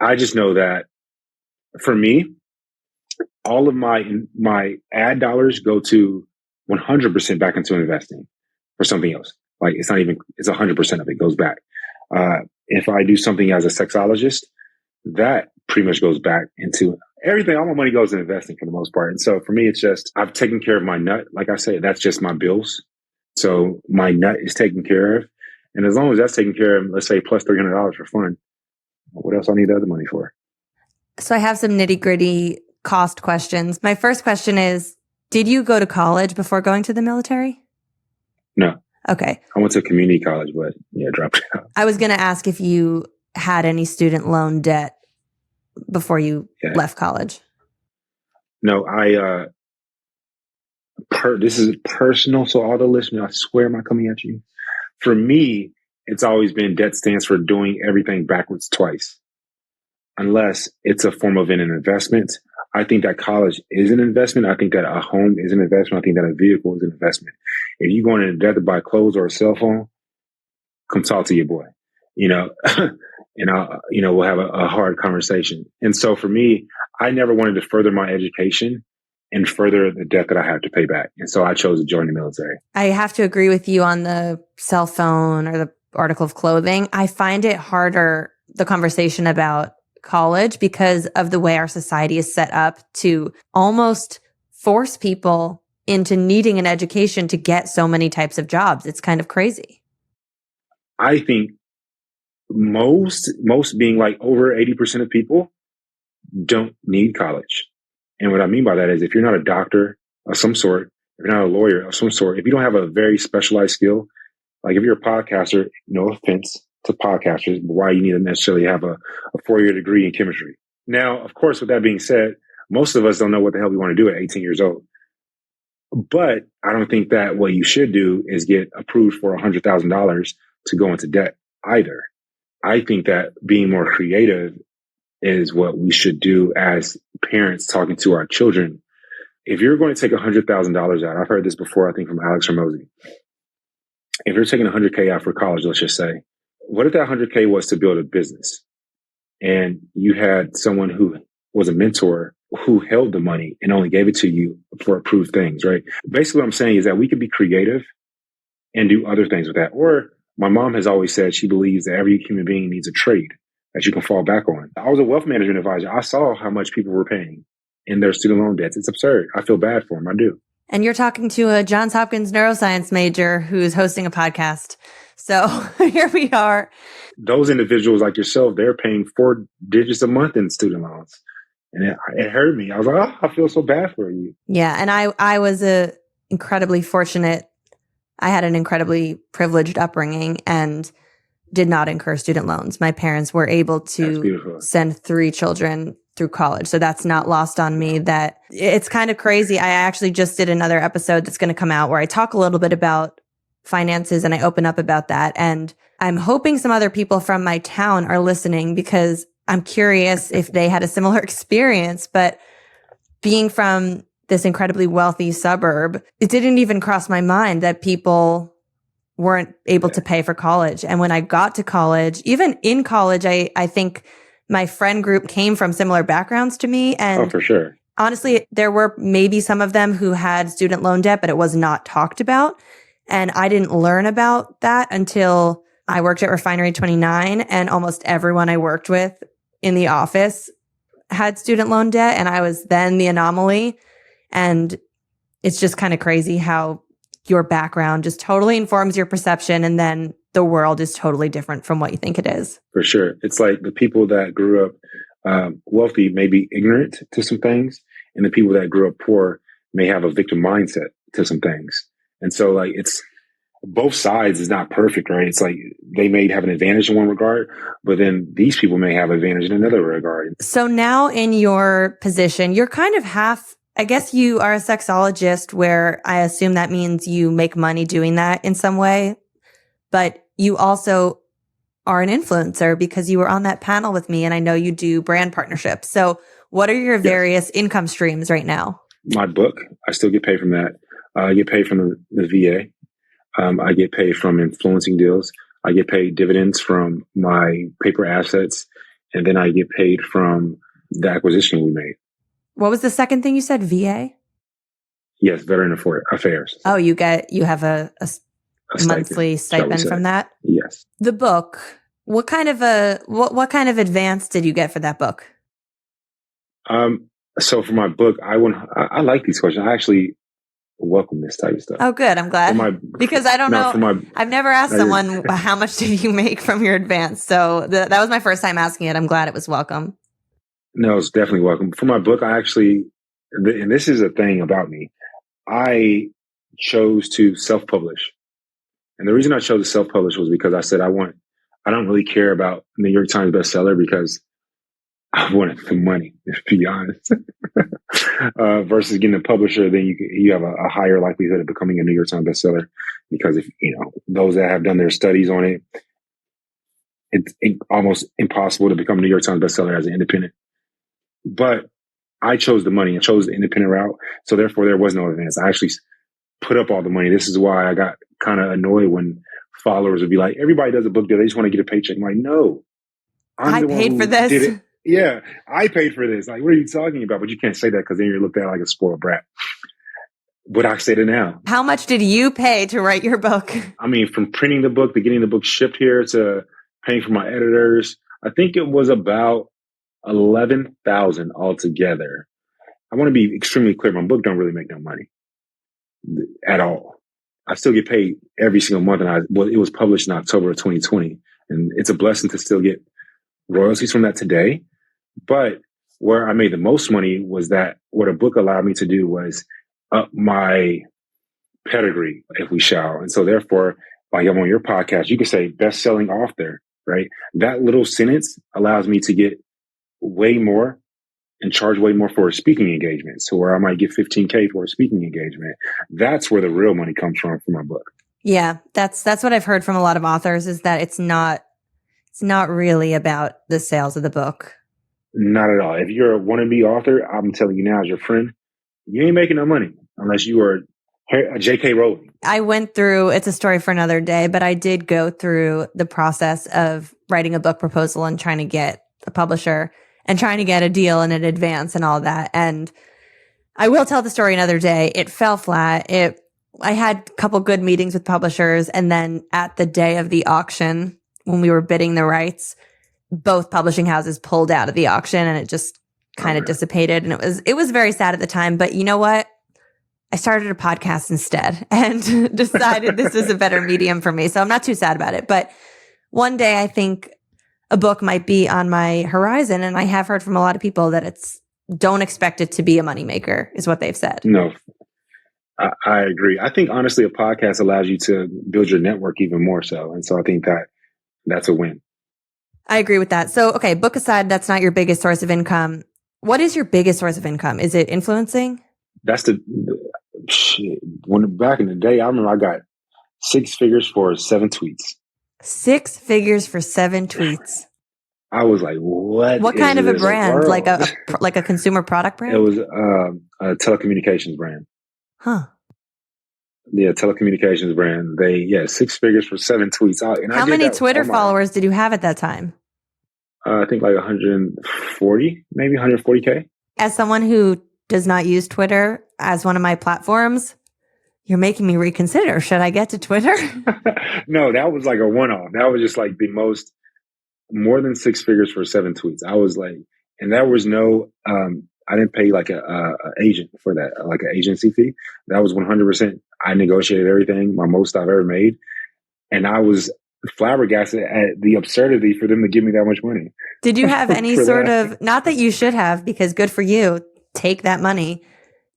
I just know that for me, all of my ad dollars go to 100% back into investing for something else. Like it's 100% of it goes back. If I do something as a sexologist, that pretty much goes back into everything. All my money goes in investing for the most part. And so for me, it's just, I've taken care of my nut. Like I say, that's just my bills. So my nut is taken care of. And as long as that's taken care of, let's say plus $300 for fun, what else I need the other money for? So I have some nitty gritty cost questions. My first question is, did you go to college before going to the military? No. Okay. I went to community college, but yeah, dropped out. I was going to ask if you had any student loan debt before you left college. No, this is personal. So all the listeners, I swear, am I coming at you? For me, it's always been debt stands for doing everything backwards twice. Unless it's a form of an investment. I think that college is an investment. I think that a home is an investment. I think that a vehicle is an investment. If you're going into debt to buy clothes or a cell phone, come talk to your boy, and we'll have a hard conversation. And so for me, I never wanted to further my education and further the debt that I have to pay back. And so I chose to join the military. I have to agree with you on the cell phone or the article of clothing. I find it harder, the conversation about college, because of the way our society is set up to almost force people into needing an education to get so many types of jobs. It's kind of crazy. I think most being like over 80% of people don't need college. And what I mean by that is if you're not a doctor of some sort, if you're not a lawyer of some sort, if you don't have a very specialized skill, like if you're a podcaster, no offense to podcasters, but why you need to necessarily have a 4-year degree in chemistry. Now, of course, with that being said, most of us don't know what the hell we want to do at 18 years old. But I don't think that what you should do is get approved for $100,000 to go into debt either. I think that being more creative is what we should do as parents talking to our children. If you're going to take $100,000 out, I've heard this before, I think from Alex Ramosi. If you're taking $100K out for college, let's just say, what if that $100K was to build a business and you had someone who was a mentor who held the money and only gave it to you for approved things, right? Basically, what I'm saying is that we could be creative and do other things with that. Or my mom has always said she believes that every human being needs a trade that you can fall back on. I was a wealth management advisor. I saw how much people were paying in their student loan debts. It's absurd. I feel bad for them. I do. And you're talking to a Johns Hopkins neuroscience major who's hosting a podcast. So here we are. Those individuals like yourself, they're paying 4 digits a month in student loans. And it hurt me. I was like, oh, I feel so bad for you. Yeah. And I was incredibly fortunate. I had an incredibly privileged upbringing and did not incur student loans. My parents were able to send 3 children through college. So that's not lost on me. That it's kind of crazy. I actually just did another episode that's going to come out where I talk a little bit about finances and I open up about that. And I'm hoping some other people from my town are listening because I'm curious if they had a similar experience. But being from this incredibly wealthy suburb, it didn't even cross my mind that people weren't able to pay for college. And when I got to college, even in college, I think my friend group came from similar backgrounds to me. And for sure. Honestly, there were maybe some of them who had student loan debt, but it was not talked about. And I didn't learn about that until I worked at Refinery 29, and almost everyone I worked with in the office had student loan debt. And I was then the anomaly. And it's just kind of crazy how your background just totally informs your perception. And then the world is totally different from what you think it is. For sure. It's like the people that grew up wealthy may be ignorant to some things, and the people that grew up poor may have a victim mindset to some things. And so like it's both sides is not perfect, right? It's like they may have an advantage in one regard, but then these people may have advantage in another regard. So now in your position, you're kind of half, I guess you are a sexologist, where I assume that means you make money doing that in some way, but you also are an influencer because you were on that panel with me and I know you do brand partnerships. So what are your various income streams right now? My book, I still get paid from that. I get paid from the VA. I get paid from influencing deals. I get paid dividends from my paper assets. And then I get paid from the acquisition we made. What was the second thing you said? VA? Yes, Veteran Affairs. Oh, you have a monthly stipend from that? Yes. The book, what kind of advance did you get for that book? So for my book, I like these questions. I actually welcome this type of stuff. Oh, good. I'm glad. Because I don't know. I've never asked someone how much did you make from your advance. So that was my first time asking it. I'm glad it was welcome. No, it's definitely welcome. For my book, I actually, and this is a thing about me, I chose to self-publish. And the reason I chose to self-publish was because I said I don't really care about New York Times bestseller because I wanted the money, to be honest. Versus getting a publisher, then you have a higher likelihood of becoming a New York Times bestseller because if those that have done their studies on it, it's almost impossible to become a New York Times bestseller as an independent. But I chose the money. I chose the independent route, so therefore there was no advance. I actually put up all the money. This is why I got kind of annoyed when followers would be like, "Everybody does a book deal. They just want to get a paycheck." I'm like, "No, I paid for this." Yeah, I paid for this. Like, what are you talking about? But you can't say that because then you're looked at like a spoiled brat. But I say it now. How much did you pay to write your book? I mean, from printing the book to getting the book shipped here to paying for my editors, I think it was about $11,000 altogether. I want to be extremely clear. My book don't really make no money at all. I still get paid every single month, and it was published in October of 2020, and it's a blessing to still get royalties from that today. But where I made the most money was that what a book allowed me to do was up my pedigree, if we shall. And so therefore, like I'm on your podcast, you could say best-selling author, right? That little sentence allows me to get way more and charge way more for a speaking engagement. So where I might get $15K for a speaking engagement, that's where the real money comes from for my book. Yeah, that's what I've heard from a lot of authors is that it's not really about the sales of the book. Not at all. If you're a wannabe author, I'm telling you now as your friend, you ain't making no money unless you are a J.K. Rowling. I went through, it's a story for another day, but I did go through the process of writing a book proposal and trying to get a publisher and trying to get a deal in advance and all that. And I will tell the story another day. It fell flat. I had a couple good meetings with publishers. And then at the day of the auction, when we were bidding the rights, both publishing houses pulled out of the auction and it just kind of dissipated. And it was very sad at the time. But you know what? I started a podcast instead and decided this is a better medium for me. So I'm not too sad about it. But one day I think a book might be on my horizon. And I have heard from a lot of people that don't expect it to be a moneymaker is what they've said. No, I agree. I think honestly, a podcast allows you to build your network even more so. And so I think that's a win. I agree with that. So, okay, book aside, that's not your biggest source of income. What is your biggest source of income? Is it influencing? That's the shit. When back in the day, I remember I got 6 figures for 7 tweets. 6 figures for 7 tweets. I was like, what? What kind of a brand? Like a consumer product brand? It was a telecommunications brand. Huh. Yeah, telecommunications brand. 6 figures for 7 tweets. How many Twitter followers did you have at that time? I think like 140, maybe 140K. As someone who does not use Twitter as one of my platforms, you're making me reconsider. Should I get to Twitter? No, that was like a one-off. That was just like the more than 6 figures for 7 tweets. I was like, and there was no, I didn't pay like a agent for that, like an agency fee. That was 100%. I negotiated everything, my most I've ever made. And I was flabbergasted at the absurdity for them to give me that much money. Did you have any sort of, not that you should have, because good for you, take that money.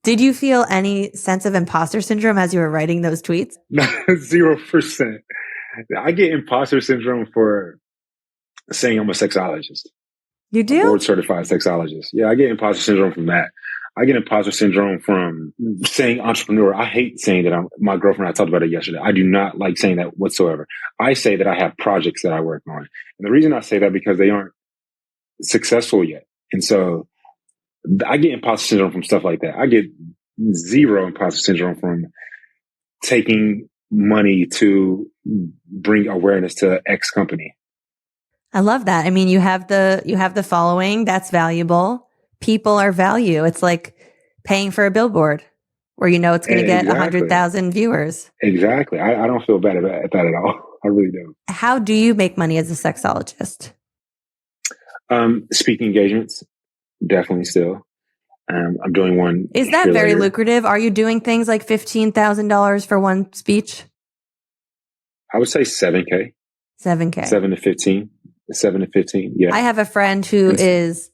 Did you feel any sense of imposter syndrome as you were writing those tweets? 0%. I get imposter syndrome for saying I'm a sexologist. You do? A board certified sexologist. Yeah, I get imposter syndrome from that. I get imposter syndrome from saying entrepreneur. I hate saying that my girlfriend, I talked about it yesterday. I do not like saying that whatsoever. I say that I have projects that I work on. And the reason I say that because they aren't successful yet. And so I get imposter syndrome from stuff like that. I get zero imposter syndrome from taking money to bring awareness to X company. I love that. I mean, you have the following. That's valuable. People are value. It's like paying for a billboard where you know it's going to get 100,000 viewers. Exactly. I don't feel bad at that at all. I really don't. How do you make money as a sexologist? Speaking engagements, definitely still. I'm doing one. Is that very lucrative? Are you doing things like $15,000 for one speech? I would say $7K. $7K. 7 to 15. 7 to 15. Yeah. I have a friend who is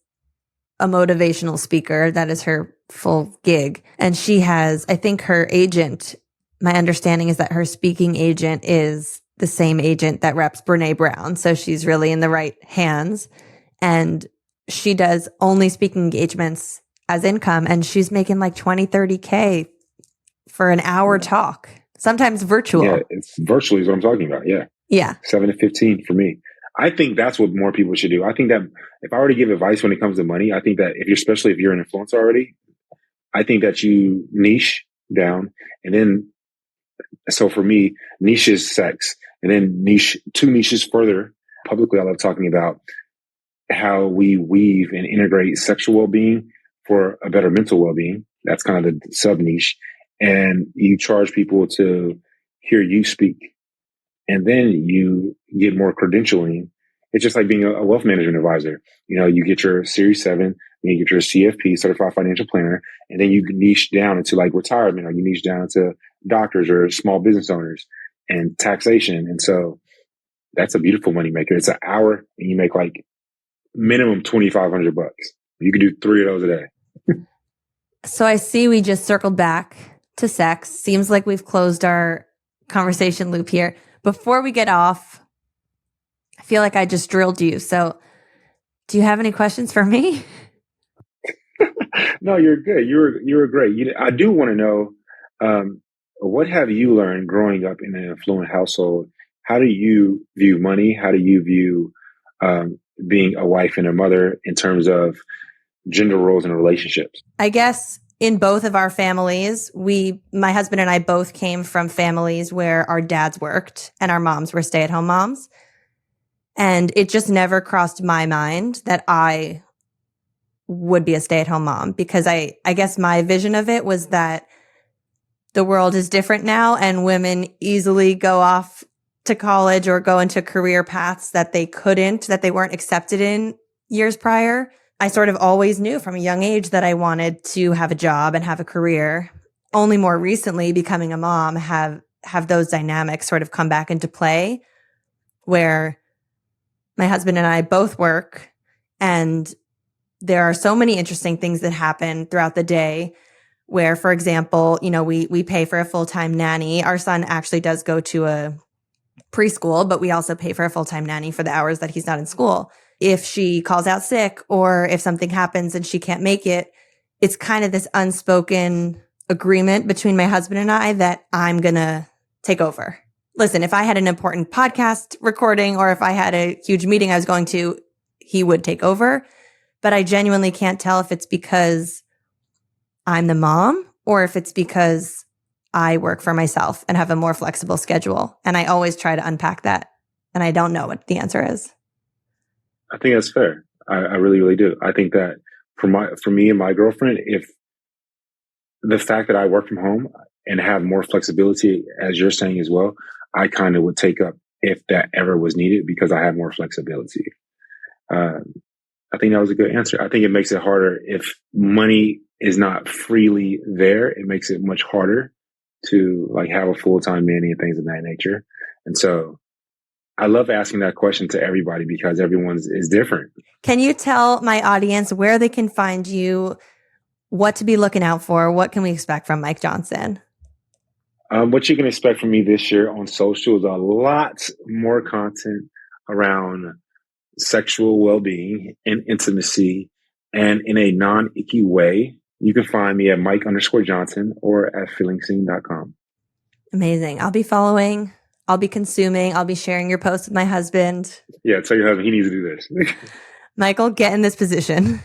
a motivational speaker. That is her full gig. And she has, I think her agent, my understanding is that her speaking agent is the same agent that reps Brene Brown. So she's really in the right hands. And she does only speaking engagements as income. And she's making like 20, 30K for an hour talk, sometimes virtual. Yeah, it's virtually is what I'm talking about. Yeah. Yeah. 7 to 15 for me. I think that's what more people should do. I think that if I were to give advice when it comes to money, I think that especially if you're an influencer already, I think that you niche down. And then, so for me, niche is sex. And then two niches further. Publicly, I love talking about how we weave and integrate sexual well-being for a better mental well-being. That's kind of the sub niche. And you charge people to hear you speak. And then you get more credentialing. It's just like being a wealth management advisor. You know, you get your Series 7, you get your CFP, Certified Financial Planner, and then you niche down into like retirement, or you niche down into doctors or small business owners and taxation. And so that's a beautiful money maker. It's an hour and you make like minimum $2,500. You could do 3 of those a day. So I see we just circled back to sex. Seems like we've closed our conversation loop here. Before we get off, I feel like I just drilled you. So do you have any questions for me? No, you're good. You're great. I do want to know, what have you learned growing up in an affluent household? How do you view money? How do you view being a wife and a mother in terms of gender roles and relationships? I guess in both of our families, my husband and I both came from families where our dads worked and our moms were stay-at-home moms. And it just never crossed my mind that I would be a stay-at-home mom, because I guess my vision of it was that the world is different now and women easily go off to college or go into career paths that they weren't accepted in years prior. I sort of always knew from a young age that I wanted to have a job and have a career. Only more recently, becoming a mom, have those dynamics sort of come back into play, where my husband and I both work, and there are so many interesting things that happen throughout the day where, for example, you know, we pay for a full-time nanny. Our son actually does go to a preschool, but we also pay for a full-time nanny for the hours that he's not in school. If she calls out sick or if something happens and she can't make it, it's kind of this unspoken agreement between my husband and I that I'm going to take over. Listen, if I had an important podcast recording or if I had a huge meeting I was going to, he would take over. But I genuinely can't tell if it's because I'm the mom or if it's because I work for myself and have a more flexible schedule. And I always try to unpack that. And I don't know what the answer is. I think that's fair. I really, really do. I think that for me and my girlfriend, if the fact that I work from home and have more flexibility, as you're saying as well, I kind of would take up if that ever was needed because I have more flexibility. I think that was a good answer. I think it makes it harder if money is not freely there. It makes it much harder to like have a full-time nanny and things of that nature. And so I love asking that question to everybody because everyone's is different. Can you tell my audience where they can find you, what to be looking out for? What can we expect from Mike Johnson? What you can expect from me this year on social is a lot more content around sexual well-being and intimacy, and in a non-icky way. you can find me at Mike_Johnson or at feelingseen.com. Amazing. I'll be following. I'll be consuming. I'll be sharing your post with my husband. Yeah, tell your husband he needs to do this. Michael, get in this position.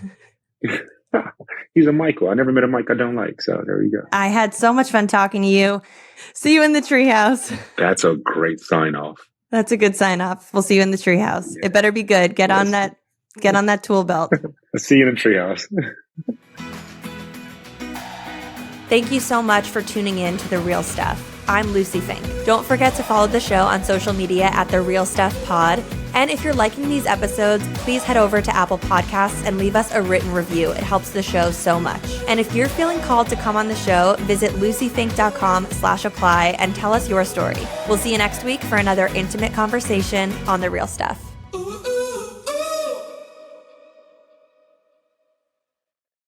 He's a Michael. I never met a Mike I don't like. So there you go. I had so much fun talking to you. See you in the treehouse. That's a great sign off. That's a good sign off. We'll see you in the treehouse. Yeah. It better be good. Get on that tool belt. I'll see you in the treehouse. Thank you so much for tuning in to The Real Stuff. I'm Lucie Fink. Don't forget to follow the show on social media at The Real Stuff Pod. And if you're liking these episodes, please head over to Apple Podcasts and leave us a written review. It helps the show so much. And if you're feeling called to come on the show, visit luciefink.com/apply and tell us your story. We'll see you next week for another intimate conversation on The Real Stuff.